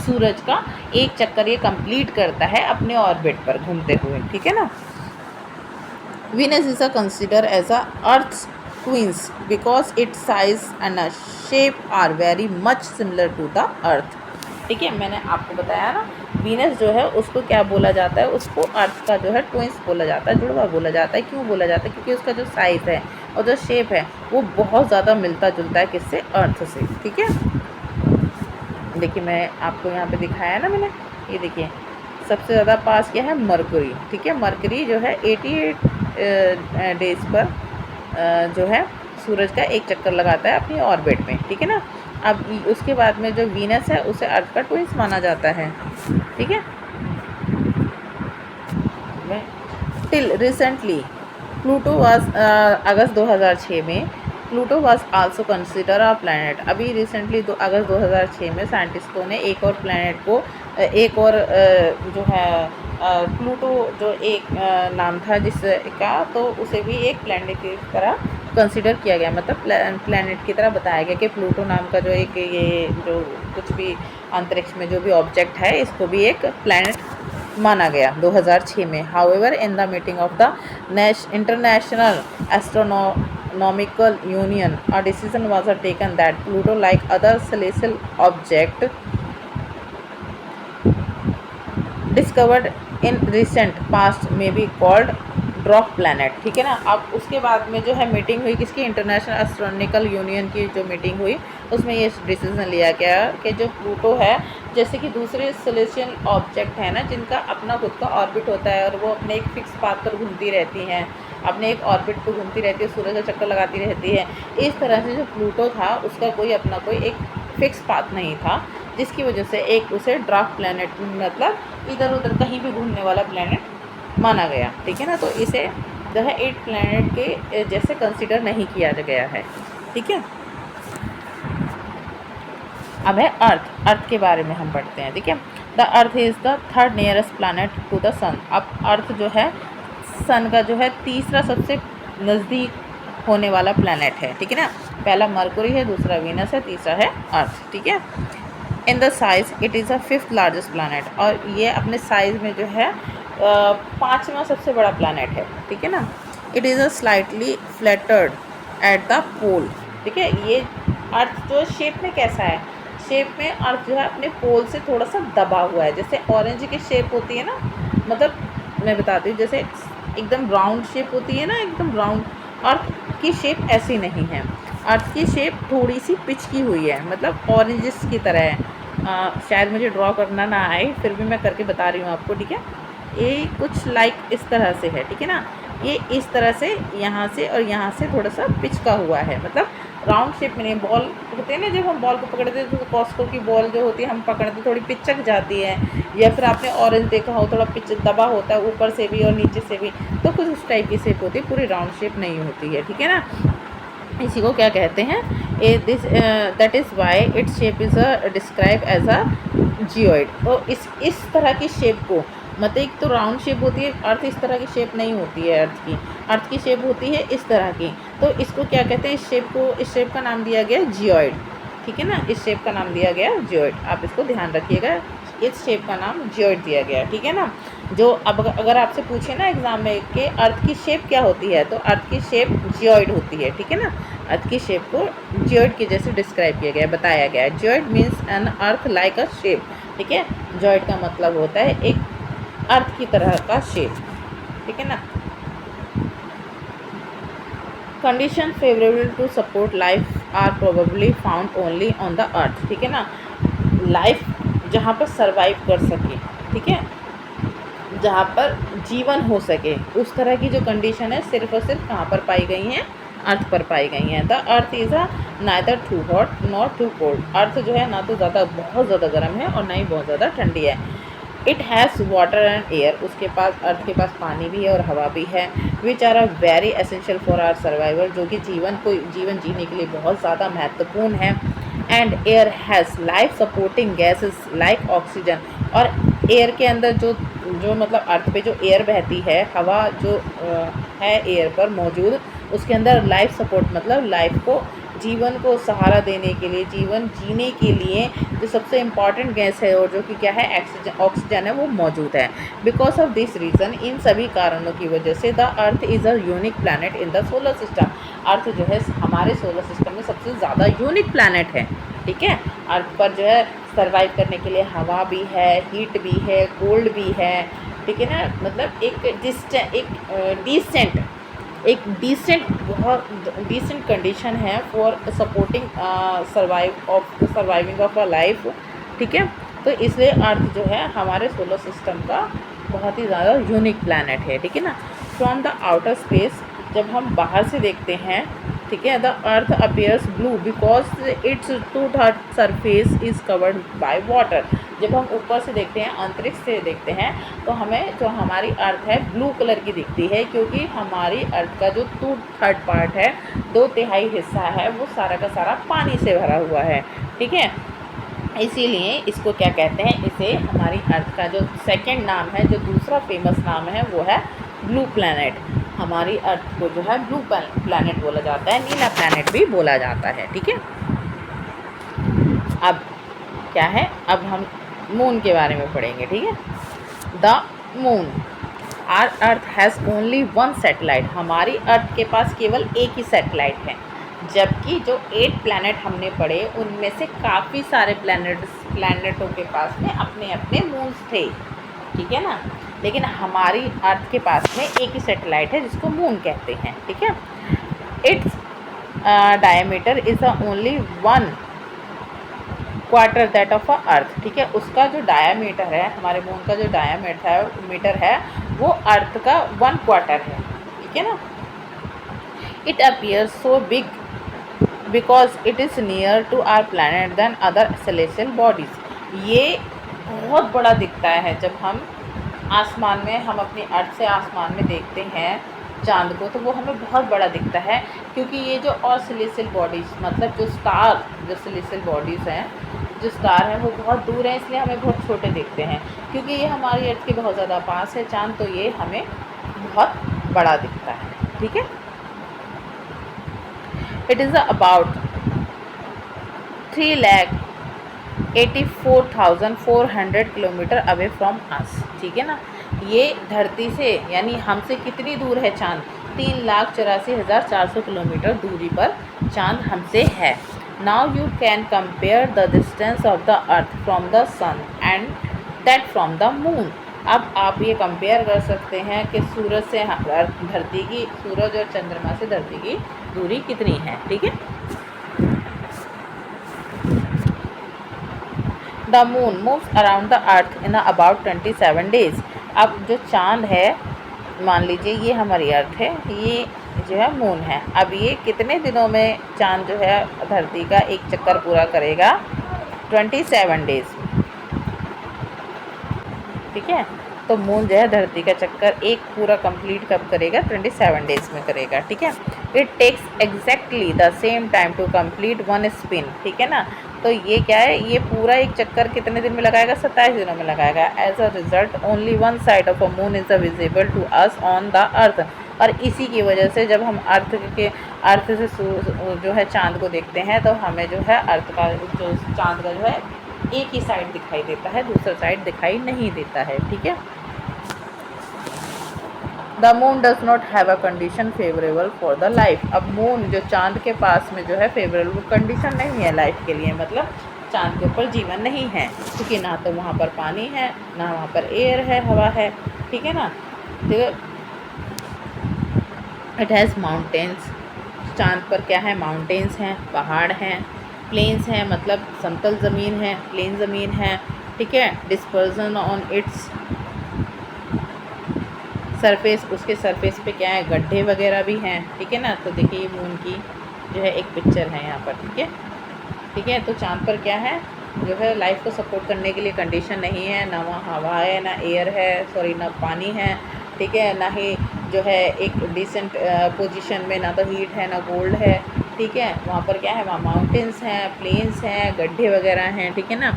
Speaker 1: सूरज का एक चक्कर ये कंप्लीट करता है अपने ऑर्बिट पर घूमते हुए। ठीक है ना। Venus is a considered as a Earth's twins because its size and shape are very much similar to the Earth। ठीक है, मैंने आपको बताया ना, वीनस जो है उसको क्या बोला जाता है, उसको अर्थ का जो है ट्विंस बोला जाता है, जुड़वा बोला जाता है। क्यों बोला जाता है? क्योंकि उसका जो साइज़ है और जो शेप है वो बहुत ज़्यादा मिलता जुलता है किससे, अर्थ से। ठीक है। देखिए मैं आपको यहाँ पे दिखाया ना मैंने, ये देखिए सबसे ज़्यादा पास क्या है, मरकरी। ठीक है। मरकरी जो है 88 डेज पर जो है सूरज का एक चक्कर लगाता है अपनी ऑर्बिट में। ठीक है ना। अब उसके बाद में जो वीनस है उसे अर्थ का ट्विंस माना जाता है। ठीक है। टिल रिसेंटली प्लूटो वाज, अगस्त 2006 में Pluto was also consider a planet. अभी रिसेंटली अगस्त 2006 में साइंटिस्टों ने एक और प्लैनेट को, एक और जो है प्लूटो जो एक नाम था जिसका, तो उसे भी एक प्लैनेट की तरह कंसिडर किया गया, मतलब प्लैनेट की तरह बताया गया कि प्लूटो नाम का जो एक ये जो कुछ भी अंतरिक्ष में जो भी ऑब्जेक्ट है इसको भी एक प्लैनेट माना गया 2006 में। However in the meeting of the international astronomical union a decision was taken that Pluto like other celestial object discovered in recent past में बी कॉल्ड ड्रॉप प्लैनेट। ठीक है ना। अब उसके बाद में जो है मीटिंग हुई किसकी, इंटरनेशनल एस्ट्रोनॉमिकल यूनियन की जो मीटिंग हुई उसमें ये डिसीजन लिया गया कि जो प्लूटो है, जैसे कि दूसरे सेलेस्टियल ऑब्जेक्ट है ना जिनका अपना खुद का ऑर्बिट होता है और वो अपने एक फिक्स पाथ पर घूमती रहती हैं, अपने एक ऑर्बिट पर घूमती रहती है, सूरज का चक्कर लगाती रहती है, इस तरह से जो प्लूटो था उसका कोई अपना कोई एक फिक्स पाथ नहीं था, जिसकी वजह से एक उसे ड्राफ्ट प्लैनेट, मतलब इधर उधर कहीं भी घूमने वाला प्लैनेट माना गया। ठीक है ना। तो इसे जो है 8 प्लैनेट के जैसे कंसिडर नहीं किया गया है। ठीक है। अब है अर्थ के बारे में हम पढ़ते हैं। ठीक है। The earth is the third nearest planet to the sun. अब अर्थ जो है सन का जो है तीसरा सबसे नज़दीक होने वाला प्लैनेट है। ठीक है ना। पहला मरकुरी है, दूसरा वीनस है, तीसरा है अर्थ। ठीक है। In the size it is a fifth largest planet, और ये अपने साइज़ में जो है पाँचवा सबसे बड़ा प्लैनेट है। ठीक है ना। It is a slightly flattered at the pole. ठीक है। ये अर्थ जो शेप में कैसा है, शेप में अर्थ जो है अपने पोल से थोड़ा सा दबा हुआ है, जैसे ऑरेंज की शेप होती है ना, मतलब मैं बताती हूँ, जैसे एकदम राउंड शेप होती है ना, एकदम राउंड, अर्थ की शेप ऐसी नहीं है। अर्थ की शेप थोड़ी सी पिचकी हुई है, मतलब ऑरेंजिस की तरह है। शायद मुझे ड्रॉ करना ना आए, फिर भी मैं करके बता रही हूँ आपको। ठीक है। ये कुछ लाइक इस तरह से है। ठीक है ना। ये इस तरह से यहाँ से और यहाँ से थोड़ा सा पिचका हुआ है, मतलब राउंड शेप में नहीं। बॉल होते हैं ना, जब हम बॉल को पकड़ते हैं तो कॉस्को की बॉल जो होती है हम पकड़ते थोड़ी पिचक जाती है, या फिर आपने ऑरेंज देखा हो थोड़ा पिच दबा होता है ऊपर से भी और नीचे से भी, तो कुछ उस टाइप की शेप होती है, पूरी राउंड शेप नहीं होती है। ठीक है ना। इसी को क्या कहते हैं, that is why its shape is describe as a geoid. तो इस तरह की शेप को, मतलब एक तो राउंड शेप होती है, अर्थ इस तरह की शेप नहीं होती है, अर्थ की शेप होती है इस तरह की, तो इसको क्या कहते हैं, इस शेप का नाम दिया गया जियोइड। ठीक है ना। इस शेप का नाम दिया गया जियोइड, आप इसको ध्यान रखिएगा, इस शेप का नाम जियोइड दिया गया। ठीक है ना। जो अब अगर आपसे पूछे ना एग्जाम में कि अर्थ की शेप क्या होती है, तो अर्थ की शेप जियोइड होती है। ठीक है ना। अर्थ की शेप को जियोइड के जैसे डिस्क्राइब किया गया, बताया गया है। Geoid means an earth like a shape. ठीक है। जियोइड का मतलब होता है एक अर्थ की तरह का शेप। ठीक है ना। Condition favourable to support life are probably found only on the earth. ठीक है ना। लाइफ जहाँ पर सरवाइव कर सके, ठीक है, जहाँ पर जीवन हो सके, उस तरह की जो कंडीशन है सिर्फ और सिर्फ कहाँ पर पाई गई हैं, अर्थ पर पाई गई हैं। The earth is a neither too hot nor too cold. Earth जो है ना तो बहुत ज़्यादा गर्म है और ना ही बहुत ज़्यादा ठंडी है। It has water and air. उसके पास अर्थ के पास पानी भी है और हवा भी है। Which are a very essential for our survival. जो कि जीवन जीने के लिए बहुत ज़्यादा महत्वपूर्ण है। And air has life supporting gases like oxygen. और एयर के अंदर जो जो मतलब अर्थ पे जो एयर बहती है, हवा जो है एयर पर मौजूद, उसके अंदर लाइफ सपोर्ट मतलब लाइफ को, जीवन को सहारा देने के लिए, जीवन जीने के लिए जो सबसे इम्पॉर्टेंट गैस है और जो कि क्या है ऑक्सीजन है, वो मौजूद है। बिकॉज ऑफ दिस रीज़न, इन सभी कारणों की वजह से the earth is a unique planet in the solar system. Earth जो है हमारे सोलर सिस्टम में सबसे ज़्यादा यूनिक प्लानट है। ठीक है, अर्थ पर जो है सर्वाइव करने के लिए हवा भी है, हीट भी है, कोल्ड भी है। ठीक है ना, मतलब एक डिसेंट बहुत डिसेंट कंडीशन है for supporting surviving of a life. ठीक है, तो इसलिए अर्थ जो है हमारे सोलर सिस्टम का बहुत ही ज़्यादा यूनिक प्लैनेट है। ठीक है ना, फ्रॉम द आउटर स्पेस, जब हम बाहर से देखते हैं, ठीक है, the earth appears blue because its two third surface is covered by water. जब हम ऊपर से देखते हैं, अंतरिक्ष से देखते हैं, तो हमें जो हमारी अर्थ है ब्लू कलर की दिखती है, क्योंकि हमारी अर्थ का जो 2/3 पार्ट है, 2/3 हिस्सा है, वो सारा का सारा पानी से भरा हुआ है। ठीक है, इसीलिए इसको क्या कहते हैं, इसे हमारी अर्थ का जो सेकंड नाम है, जो दूसरा फेमस नाम है, वो है ब्लू प्लैनेट। हमारी अर्थ को जो है ब्लू प्लैनेट बोला जाता है, नीला प्लैनेट भी बोला जाता है। ठीक है, अब क्या है, अब हम मून के बारे में पढ़ेंगे। ठीक है, the moon, our earth has only 1 satellite. हमारी अर्थ के पास केवल एक ही सैटेलाइट है, जबकि जो 8 प्लैनेट हमने पढ़े, उनमें से काफ़ी सारे प्लैनेटों के पास में अपने अपने मून्स थे। ठीक है ना, लेकिन हमारी अर्थ के पास में एक ही सैटेलाइट है जिसको मून कहते हैं। ठीक है, its diameter is only 1/4 that of a earth. ठीक है, उसका जो डायमीटर है, हमारे मून का जो डायमीटर है, वो अर्थ का 1/4 है। ठीक है ना, it appears so big because it is near to our planet than other celestial bodies. ये बहुत बड़ा दिखता है जब हम आसमान में, हम अपनी अर्थ से आसमान में देखते हैं चांद को, तो वो हमें बहुत बड़ा दिखता है, क्योंकि ये जो और सेलेस्टियल बॉडीज़, मतलब जो सेलेस्टियल बॉडीज़ हैं, जो स्टार हैं, वो बहुत दूर हैं, इसलिए हमें बहुत छोटे दिखते हैं। क्योंकि ये हमारी अर्थ के बहुत ज़्यादा पास है चांद, तो ये हमें बहुत बड़ा दिखता है। ठीक है, it is about 3,84,400 kilometre away from us. ठीक है ना, ये धरती से यानी हमसे कितनी दूर है चांद, 3,84,400 किलोमीटर दूरी पर चांद हमसे है। Now you can compare the distance of the earth from the sun and that from the moon. अब आप ये कंपेयर कर सकते हैं कि सूरज से धरती की, सूरज और चंद्रमा से धरती की दूरी कितनी है। ठीक है, the moon moves around the earth in about 27 days. अब जो चांद है, मान लीजिए ये हमारी अर्थ है, ये जो है मून है, अब ये कितने दिनों में चांद जो है धरती का एक चक्कर पूरा करेगा, 27 डेज। ठीक है, तो मून जो है धरती का चक्कर एक पूरा कंप्लीट कब करेगा, 27 डेज में करेगा। ठीक है, it takes exactly the same time to complete 1 spin. ठीक है ना, तो ये क्या है, ये पूरा एक चक्कर कितने दिन में लगाएगा, 27 दिनों में लगाएगा। As a result only 1 side of a moon is visible to us on the earth. और इसी की वजह से जब हम अर्थ से जो है चांद को देखते हैं, तो हमें जो है अर्थ का जो चांद का जो है एक ही साइड दिखाई देता है, दूसरा साइड दिखाई नहीं देता है। ठीक है, the moon does not have a condition favourable for the life. अब मून जो चांद के पास में जो है फेवरेबल कंडीशन नहीं है लाइफ के लिए, मतलब चांद के ऊपर जीवन नहीं है, क्योंकि ना तो वहाँ पर पानी है, ना वहाँ पर एयर है, हवा है। ठीक है ना, इट हैज़ माउंटेन्स। चांद पर क्या है, माउंटेन्स हैं, पहाड़ हैं, प्लेन्स हैं, मतलब समतल ज़मीन है, प्लेन ज़मीन है। ठीक है, डिस्पर्जन ऑन इट्स सरफेस, उसके सरफेस पे क्या है, गड्ढे वगैरह भी हैं, ठीक है ना। तो देखिए ये मून की जो है एक पिक्चर है यहाँ पर, ठीक है, ठीक है। तो चाँद पर क्या है, जो है लाइफ को सपोर्ट करने के लिए कंडीशन नहीं है, ना वहाँ हवा है, ना एयर है, सॉरी ना पानी है, ठीक है, ना ही जो है एक डिसेंट पोजीशन में, ना तो हीट है ना कोल्ड है, ठीक है। वहाँ पर क्या है, वहाँ माउंटेन्स हैं, प्लेन्स हैं, गड्ढे वगैरह हैं, ठीक है ना।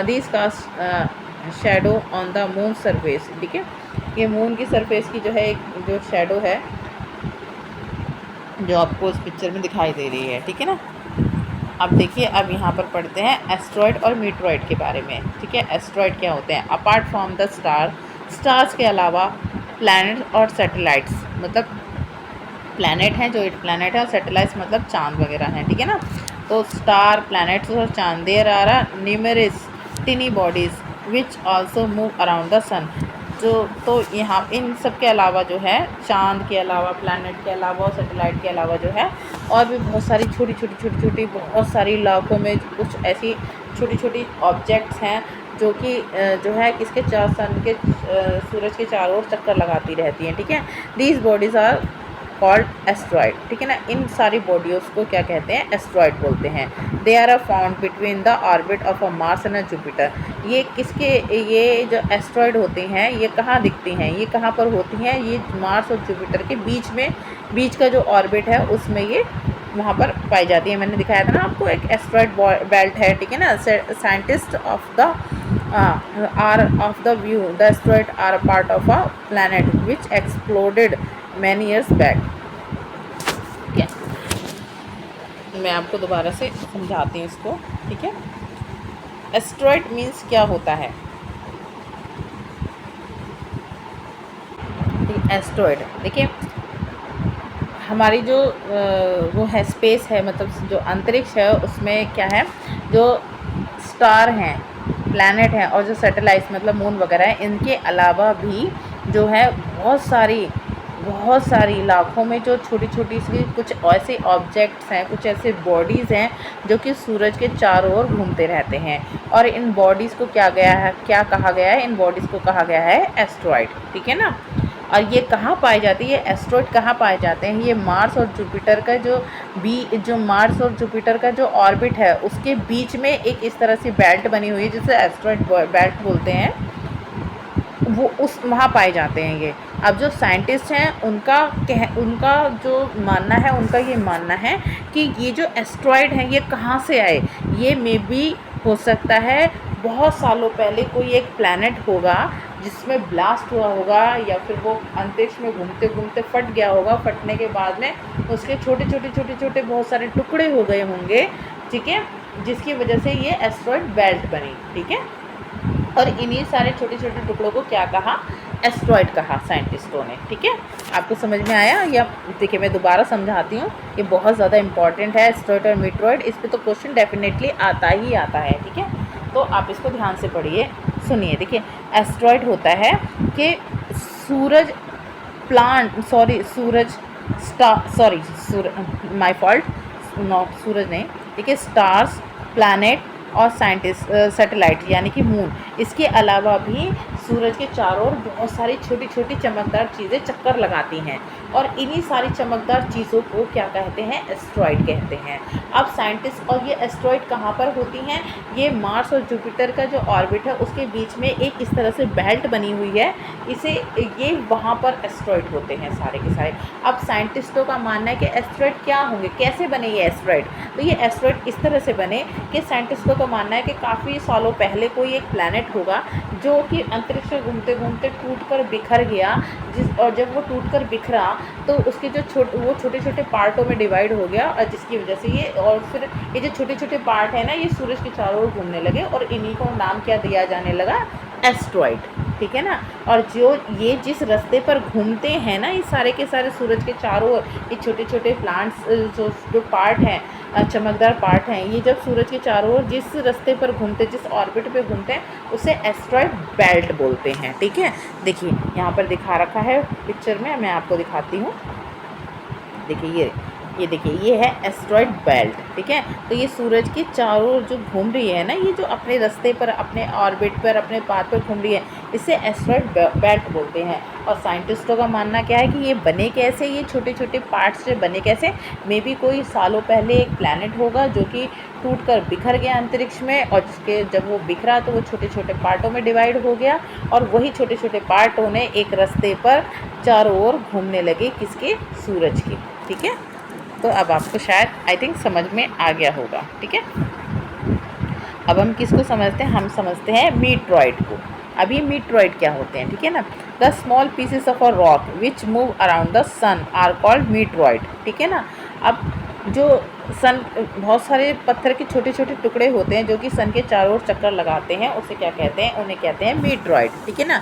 Speaker 1: This cast shadow on the moon surface, ठीक है। ये मून की सरफेस की जो है एक जो शैडो है जो आपको इस पिक्चर में दिखाई दे रही है, ठीक है ना। अब देखिए, अब यहाँ पर पढ़ते हैं एस्ट्रॉयड और मीटरॉयड के बारे में, ठीक है। एस्ट्रॉयड क्या होते हैं, अपार्ट फ्रॉम द स्टार्स के अलावा प्लैनेट और सैटेलाइट्स, मतलब प्लैनेट हैं जो 8 प्लैनेट है, और सैटेलाइट्स मतलब चांद वगैरह हैं, ठीक है ना। तो स्टार, प्लैनेट्स और चांद, there are numerous tiny bodies which also move around the sun. जो तो यहाँ इन सब के अलावा जो है, चांद के अलावा, प्लैनेट के अलावा और सैटेलाइट के अलावा जो है और भी बहुत सारी छोटी छोटी बहुत सारी लाखों में कुछ ऐसी छोटी छोटी ऑब्जेक्ट्स हैं जो कि जो है किसके सन के सूरज के चारों ओर चक्कर लगाती रहती हैं, ठीक है। These bodies are called asteroid, ठीक है ना। इन सारी बॉडीज़ को क्या कहते हैं, एस्ट्रॉयड बोलते हैं। They are a found between the orbit of a Mars and a Jupiter. ये किसके, ये जो एस्ट्रॉयड होते हैं ये कहाँ दिखती हैं, ये कहाँ पर होती हैं, ये मार्स और जुपिटर के बीच में, बीच का जो ऑर्बिट है उसमें ये वहाँ पर पाई जाती है। मैंने दिखाया था ना आपको, एक एस्ट्रॉयड बेल्ट है, ठीक है ना। Scientist of the are of the view the asteroid are a part of a planet which exploded many years back, ठीक है। मैं आपको दोबारा से समझाती हूँ इसको, ठीक है। एस्ट्रॉयड मीन्स क्या होता है, एस्ट्रॉयड देखिए, हमारी जो वो है स्पेस है, मतलब जो अंतरिक्ष है उसमें क्या है, जो स्टार हैं, प्लैनेट हैं और जो सैटेलाइट्स मतलब मून वगैरह है, इनके अलावा भी जो है बहुत सारी लाखों में जो छोटी छोटी सी कुछ ऐसे ऑब्जेक्ट्स हैं, कुछ ऐसे बॉडीज़ हैं जो कि सूरज के चारों ओर घूमते रहते हैं। और इन बॉडीज़ को क्या कहा गया है, इन बॉडीज़ को कहा गया है एस्ट्रॉयड, ठीक है ना। और ये कहाँ पाए जाती है, एस्ट्रॉयड कहाँ पाए जाते हैं, ये मार्स और जुपिटर का जो मार्स और जुपिटर का जो ऑर्बिट है उसके बीच में एक इस तरह से बेल्ट बनी हुई है जिसे एस्ट्रॉयड बेल्ट बोलते हैं, वो उस वहाँ पाए जाते हैं ये। अब जो साइंटिस्ट हैं उनका जो मानना है, उनका ये मानना है कि ये जो एस्ट्रॉयड हैं ये कहाँ से आए, ये मे बी हो सकता है बहुत सालों पहले कोई एक प्लैनेट होगा जिसमें ब्लास्ट हुआ होगा, या फिर वो अंतरिक्ष में घूमते घूमते फट गया होगा, फटने के बाद में उसके छोटे बहुत सारे टुकड़े हो गए होंगे, ठीक है, जिसकी वजह से ये एस्ट्रॉयड बेल्ट बनी, ठीक है। और इन्हीं सारे छोटे छोटे टुकड़ों को क्या कहा, एस्ट्रॉयड कहा साइंटिस्टों ने, ठीक है। आपको समझ में आया, या देखिए मैं दोबारा समझाती हूँ, ये बहुत ज़्यादा इंपॉर्टेंट है एस्ट्रॉयड और मीटरॉयड, इस पर तो क्वेश्चन डेफिनेटली आता ही आता है, ठीक है। तो आप इसको ध्यान से पढ़िए, सुनिए। देखिए, एस्ट्रॉयड होता है कि सूरज माय फॉल्ट, नॉट सूरज नहीं, ठीक है, स्टार्स, प्लैनेट और सैटेलाइट यानी कि मून, इसके अलावा भी सूरज के चारों ओर बहुत सारी छोटी छोटी चमकदार चीज़ें चक्कर लगाती हैं, और इन्हीं सारी चमकदार चीज़ों को क्या कहते हैं, एस्ट्रॉयड कहते हैं। अब साइंटिस्ट, और ये एस्ट्रॉयड कहाँ पर होती हैं, ये मार्स और जुपिटर का जो ऑर्बिट है उसके बीच में एक इस तरह से बेल्ट बनी हुई है, ये वहाँ पर एस्ट्रॉयड होते हैं सारे के सारे। अब साइंटिस्टों का मानना है कि एस्ट्रॉयड क्या होंगे, कैसे बने ये एस्ट्रॉयड, तो ये एस्ट्रॉयड इस तरह से बने कि साइंटिस्टों का मानना है कि काफ़ी सालों पहले कोई एक प्लैनेट होगा जो कि अंतरिक्ष में घूमते घूमते टूट कर बिखर गया, और जब वो टूट कर बिखरा तो उसके जो छोटे छोटे पार्टों में डिवाइड हो गया, और जिसकी वजह से ये, और फिर ये जो छोटे छोटे पार्ट है ना, ये सूरज के चारों ओर घूमने लगे, और इन्हीं को नाम क्या दिया जाने लगा, एस्ट्रॉयड, ठीक है ना। और जो ये जिस रास्ते पर घूमते हैं ना, ये सारे के सारे सूरज के चारों ओर ये छोटे छोटे प्लांट्स जो पार्ट हैं, चमकदार पार्ट हैं, ये जब सूरज के चारों ओर जिस रास्ते पर घूमते, जिस ऑर्बिट पे घूमते हैं, उसे एस्ट्रॉयड बेल्ट बोलते हैं, ठीक है। देखिए यहाँ पर दिखा रखा है पिक्चर में, मैं आपको दिखाती हूँ। देखिए ये देखिए ये है एस्ट्रॉयड बेल्ट, ठीक है। तो ये सूरज के चारों ओर जो घूम रही है ना, ये जो अपने रास्ते पर, अपने ऑर्बिट पर, अपने पाथ पर घूम रही है, इसे एस्ट्रॉयड बेल्ट बोलते हैं। और साइंटिस्टों का मानना क्या है कि ये बने कैसे, ये छोटे छोटे पार्ट्स से बने कैसे। मे बी कोई सालों पहले एक प्लैनेट होगा जो कि टूटकर बिखर गया अंतरिक्ष में, और जिसके जब वो बिखरा तो वो छोटे छोटे पार्टों में डिवाइड हो गया, और वही छोटे छोटे पार्टों ने एक रास्ते पर चारों ओर घूमने लगे, किसके, सूरज की, ठीक है। तो अब आपको शायद आई थिंक समझ में आ गया होगा, ठीक है। अब हम किसको समझते हैं, हम समझते हैं मीटरॉइड को। अब ये मीटरॉइड क्या होते हैं, ठीक है ना। The small pieces of a rock which move around the sun are called meteoroid, ठीक है ना। अब जो सन, बहुत सारे पत्थर के छोटे छोटे टुकड़े होते हैं जो कि सन के चारों ओर चक्कर लगाते हैं, उसे क्या कहते हैं, उन्हें कहते हैं मीटरॉइड, ठीक है ना।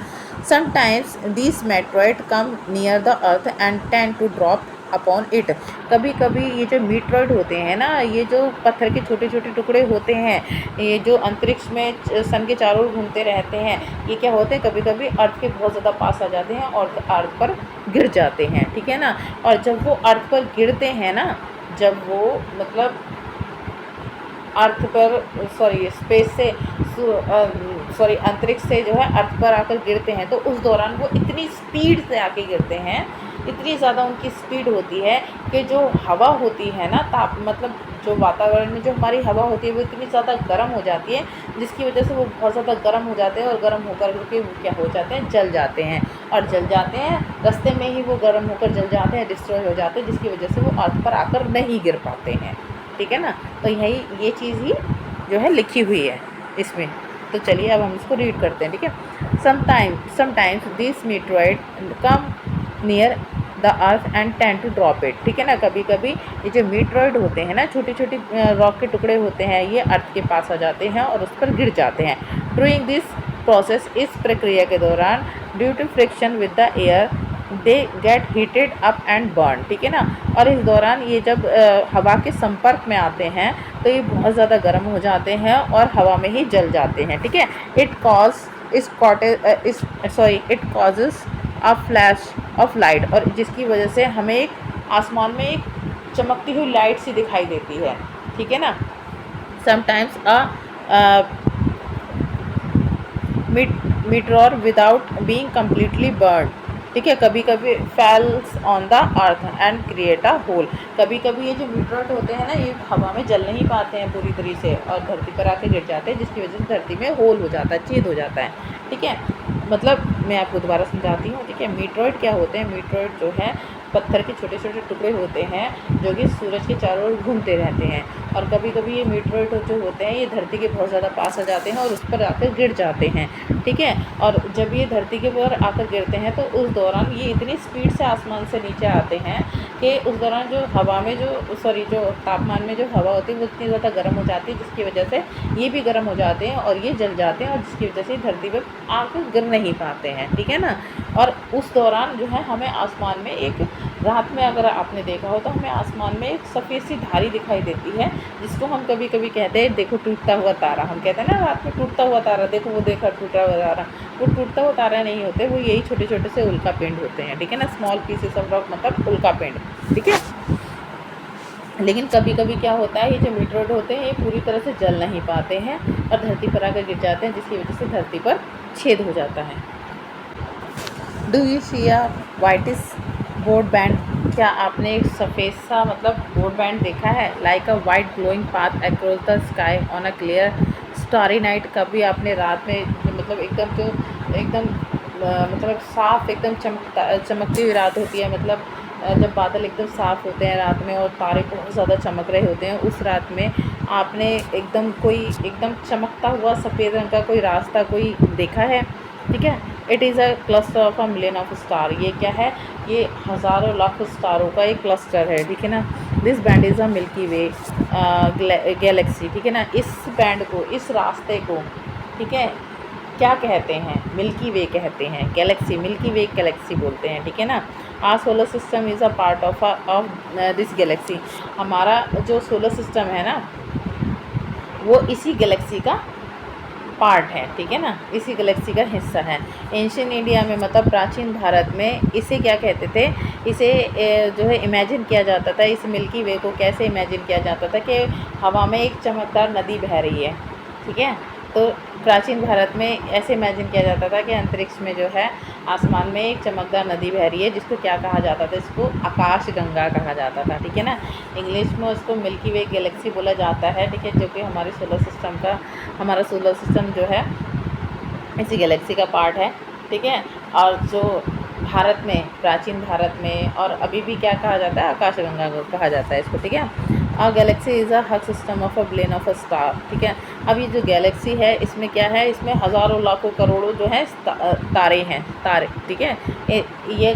Speaker 1: Sometimes this meteoroid come near the earth and tend to drop upon it. कभी कभी ये जो मीटरॉइड होते हैं ना, ये जो पत्थर के छोटे छोटे टुकड़े होते हैं, ये जो अंतरिक्ष में सन के चारों ओर घूमते रहते हैं, ये क्या होते हैं, कभी कभी अर्थ के बहुत ज़्यादा पास आ जाते हैं और अर्थ पर गिर जाते हैं, ठीक है ना। और जब वो अर्थ पर गिरते हैं ना, जब वो मतलब अर्थ पर स्पेस से अंतरिक्ष से जो है अर्थ पर आकर गिरते हैं, तो उस दौरान वो इतनी स्पीड से आके गिरते हैं, इतनी ज़्यादा उनकी स्पीड होती है कि जो हवा होती है ना, मतलब जो वातावरण में जो हमारी हवा होती है वो इतनी ज़्यादा गर्म हो जाती है, जिसकी वजह से वो बहुत ज़्यादा गर्म हो जाते हैं, और गर्म होकर के वो क्या हो जाते हैं, जल जाते हैं। और जल जाते हैं, रास्ते में ही वो गर्म होकर जल जाते हैं, डिस्ट्रॉय हो जाते हैं, जिसकी वजह से वो अर्थ पर आकर नहीं गिर पाते हैं, ठीक है ना। तो यही ये चीज़ ही जो है लिखी हुई है इसमें। तो चलिए अब हम इसको रीड करते हैं, ठीक है। Sometimes this meteoroid come near the earth and tend to drop it, ठीक है ना। कभी कभी ये जो मीटरॉइड होते हैं ना, छोटी छोटी रॉक के टुकड़े होते हैं, ये अर्थ के पास आ जाते हैं और उस पर गिर जाते हैं। ड्यूरिंग दिस प्रोसेस, इस प्रक्रिया के दौरान, due to friction with the air, they get heated up and burn, ठीक है ना। और इस दौरान ये जब हवा के संपर्क में आते हैं तो ये बहुत ज़्यादा गर्म हो जाते हैं और हवा में ही जल जाते हैं, ठीक है। It causes a flash of light, और जिसकी वजह से हमें एक आसमान में एक चमकती हुई लाइट सी दिखाई देती है, ठीक है ना। Sometimes meteor without being completely burned, ठीक है, कभी कभी falls on the earth and create a hole. कभी कभी ये जो मीटरॉइड होते हैं ना, ये हवा में जल नहीं पाते हैं पूरी तरह से और धरती पर आके गिर जाते हैं, जिसकी वजह से धरती में होल हो जाता है, छेद हो जाता है, ठीक है। मतलब मैं आपको दोबारा समझाती हूँ, ठीक है। मीटरॉइड क्या होते हैं, मीटरॉइड जो है पत्थर के छोटे छोटे टुकड़े होते हैं जो कि सूरज के चारों ओर घूमते रहते हैं, और कभी कभी ये मीटरॉइड जो होते हैं ये धरती के बहुत ज़्यादा पास आ जाते हैं और उस पर आकर गिर जाते हैं, ठीक है। और जब ये धरती के ऊपर आकर गिरते हैं तो उस दौरान ये इतनी स्पीड से आसमान से नीचे आते हैं कि उस दौरान जो हवा में जो तापमान में जो हवा होती है वो इतनी ज़्यादा गर्म हो जाती है, जिसकी वजह से ये भी गर्म हो जाते हैं और ये जल जाते हैं, और जिसकी वजह से धरती पर आकर गिर नहीं पाते हैं, ठीक है ना। और उस दौरान जो है हमें आसमान में एक, रात में अगर आपने देखा हो तो हमें आसमान में एक सफ़ेद सी धारी दिखाई देती है, जिसको हम कभी कभी कहते हैं देखो टूटता हुआ तारा। हम कहते हैं ना रात में टूटता हुआ तारा, देखो वो देखा टूटा हुआ तारा। वो टूटता हुआ तारा नहीं होते, वो यही छोटे छोटे से उल्का पिंड होते हैं, ठीक है ना। स्मॉल पीसेस ऑफ रॉक मतलब उल्का पिंड, ठीक है। लेकिन कभी कभी क्या होता है, ये जो मीटरॉइड होते हैं ये पूरी तरह से जल नहीं पाते हैं और धरती पर आकर गिर जाते हैं, जिसकी वजह से धरती पर छेद हो जाता है। Do you see a whitish board band, क्या आपने एक सफ़ेद सा मतलब बोर्ड बैंड देखा है, like a white glowing path across the sky on a clear starry night. कभी आपने रात में मतलब एकदम मतलब साफ एकदम चमकती हुई रात होती है, मतलब जब बादल एकदम साफ़ होते हैं रात में और तारे बहुत ज़्यादा चमक रहे होते हैं, उस रात में आपने एकदम चमकता हुआ सफ़ेद रंग का कोई रास्ता कोई देखा है, ठीक है। It is a cluster of a million of star, ये क्या है, ये हज़ारों लाख स्टारों का एक क्लस्टर है, ठीक है ना। This band is a milky way Galaxy, ठीक है ना। इस बैंड को, इस रास्ते को, ठीक है, क्या कहते हैं, मिल्की वे कहते हैं, गैलेक्सी, मिल्की वे गैलेक्सी बोलते हैं, ठीक है ना। Our solar system is a part of this galaxy, हमारा जो सोलर सिस्टम है ना वो इसी गैलेक्सी का पार्ट है, ठीक है ना, इसी गैलेक्सी का हिस्सा है। एंशियंट इंडिया में मतलब प्राचीन भारत में इसे क्या कहते थे, इसे जो है इमेजिन किया जाता था, इस मिल्की वे को कैसे इमेजिन किया जाता था कि हवा में एक चमकदार नदी बह रही है, ठीक है। तो प्राचीन भारत में ऐसे इमेजिन किया जाता था कि अंतरिक्ष में जो है आसमान में एक चमकदार नदी बह रही है, जिसको क्या कहा जाता था, इसको आकाश गंगा कहा जाता था, ठीक है ना। इंग्लिश में उसको मिल्की वे गैलेक्सी बोला जाता है, ठीक है, जो कि हमारे हमारा सोलर सिस्टम जो है इसी गैलेक्सी का पार्ट है, ठीक है। और जो भारत में, प्राचीन भारत में और अभी भी क्या कहा जाता है, आकाशगंगा को कहा जाता है इसको, ठीक है। और galaxy is a hub system of a billion of a star, ठीक है। अब ये जो गैलेक्सी है इसमें क्या है, इसमें हज़ारों लाखों करोड़ों जो है तारे हैं, तारे, ठीक है। ये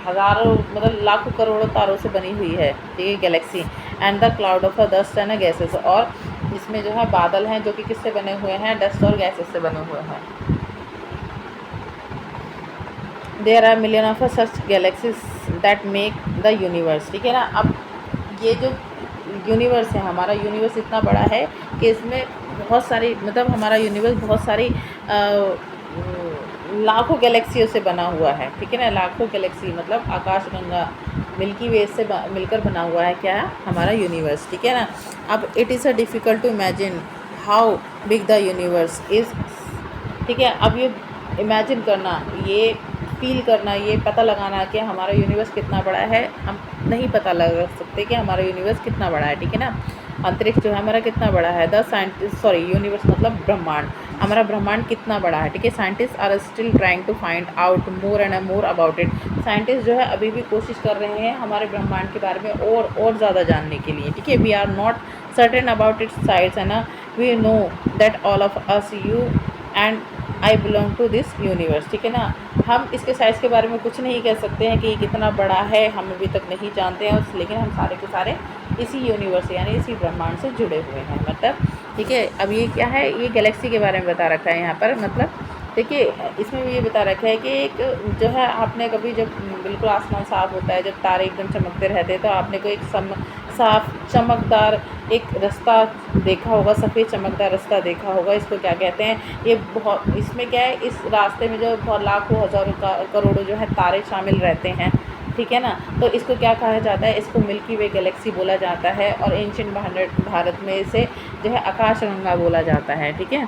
Speaker 1: हज़ारों मतलब लाखों करोड़ों तारों से बनी हुई है, ठीक है, Galaxy. And the cloud of a dust and gases, और इसमें जो है बादल हैं जो कि किससे बने हुए हैं, डस्ट और गैसेस से बने हुए हैं। There are million of such galaxies that make the universe, ठीक है ना। अब ये जो यूनिवर्स है, हमारा यूनिवर्स इतना बड़ा है कि इसमें बहुत सारी मतलब हमारा यूनिवर्स बहुत सारी लाखों गैलेक्सियों से बना हुआ है, ठीक है ना। लाखों गैलेक्सी मतलब आकाशगंगा मिल्की वे से मिलकर बना हुआ है क्या है, हमारा यूनिवर्स, ठीक है ना। अब it is a difficult to imagine how big the universe is, ठीक है। अब ये इमेजिन करना, ये फील करना, ये पता लगाना कि हमारा यूनिवर्स कितना बड़ा है, हम नहीं पता लगा सकते कि हमारा यूनिवर्स कितना बड़ा है, ठीक है ना। अंतरिक्ष जो है हमारा कितना बड़ा है, यूनिवर्स मतलब ब्रह्मांड, हमारा ब्रह्मांड कितना बड़ा है, ठीक है। Scientist are still trying to find out more and more about it. Scientist जो है अभी भी कोशिश कर रहे हैं हमारे ब्रह्मांड के बारे में और ज़्यादा जानने के लिए, ठीक है। We are not certain about its size, है ना। We know that all of us, you and I belong to this universe, ठीक है ना। हम इसके साइज़ के बारे में कुछ नहीं कह सकते हैं कि ये कितना बड़ा है, हम अभी तक नहीं जानते हैं लेकिन हम सारे के सारे इसी यूनिवर्स यानी इसी ब्रह्मांड से जुड़े हुए हैं, मतलब, ठीक है। अब ये क्या है, ये गैलेक्सी के बारे में बता रखा है यहाँ पर, मतलब देखिए इसमें भी ये बता रखा है कि एक जो है आपने कभी जब बिल्कुल आसमान साफ़ होता है, जब तारे एकदम चमकते रहते हैं, तो आपने कोई एक साफ चमकदार एक रास्ता देखा होगा, सफ़ेद चमकदार रास्ता देखा होगा, इसको क्या कहते हैं, ये बहुत, इसमें क्या है, इस रास्ते में जो बहुत लाखों हज़ारों करोड़ों जो है तारे शामिल रहते हैं, ठीक है ना। तो इसको क्या कहा जाता है, इसको मिल्की वे गैलेक्सी बोला जाता है, और एंशिएंट भारत में इसे जो है आकाशगंगा बोला जाता है, ठीक है।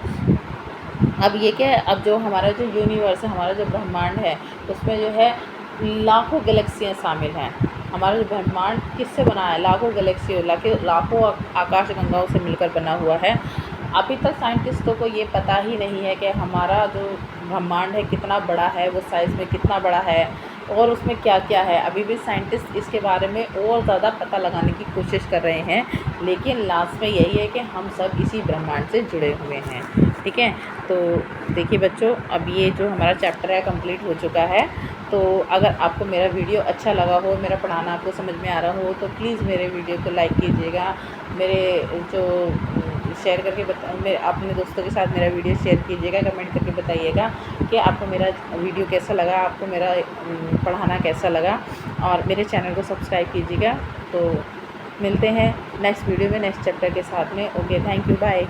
Speaker 1: अब ये क्या है, अब जो हमारा जो यूनिवर्स है, हमारा जो ब्रह्मांड है, उसमें जो है लाखों गैलेक्सियाँ शामिल हैं। हमारा जो ब्रह्मांड किससे बना है, लाखों गैलेक्सियों लाखों आकाशगंगाओं से मिलकर बना हुआ है। अभी तक साइंटिस्टों को ये पता ही नहीं है कि हमारा जो ब्रह्मांड है कितना बड़ा है, वो साइज़ में कितना बड़ा है और उसमें क्या क्या है। अभी भी साइंटिस्ट इसके बारे में और ज़्यादा पता लगाने की कोशिश कर रहे हैं, लेकिन लास्ट में यही है कि हम सब इसी ब्रह्मांड से जुड़े हुए हैं, ठीक है। तो देखिए बच्चों, अब ये जो हमारा चैप्टर है कंप्लीट हो चुका है। तो अगर आपको मेरा वीडियो अच्छा लगा हो, मेरा पढ़ाना आपको समझ में आ रहा हो, तो प्लीज़ मेरे वीडियो को लाइक कीजिएगा, मेरे जो शेयर करके मेरे अपने दोस्तों के साथ मेरा वीडियो शेयर कीजिएगा, कमेंट करके बताइएगा कि आपको मेरा वीडियो कैसा लगा, आपको मेरा पढ़ाना कैसा लगा, और मेरे चैनल को सब्सक्राइब कीजिएगा। तो मिलते हैं नेक्स्ट वीडियो में नेक्स्ट चैप्टर के साथ में। Okay, thank you, bye.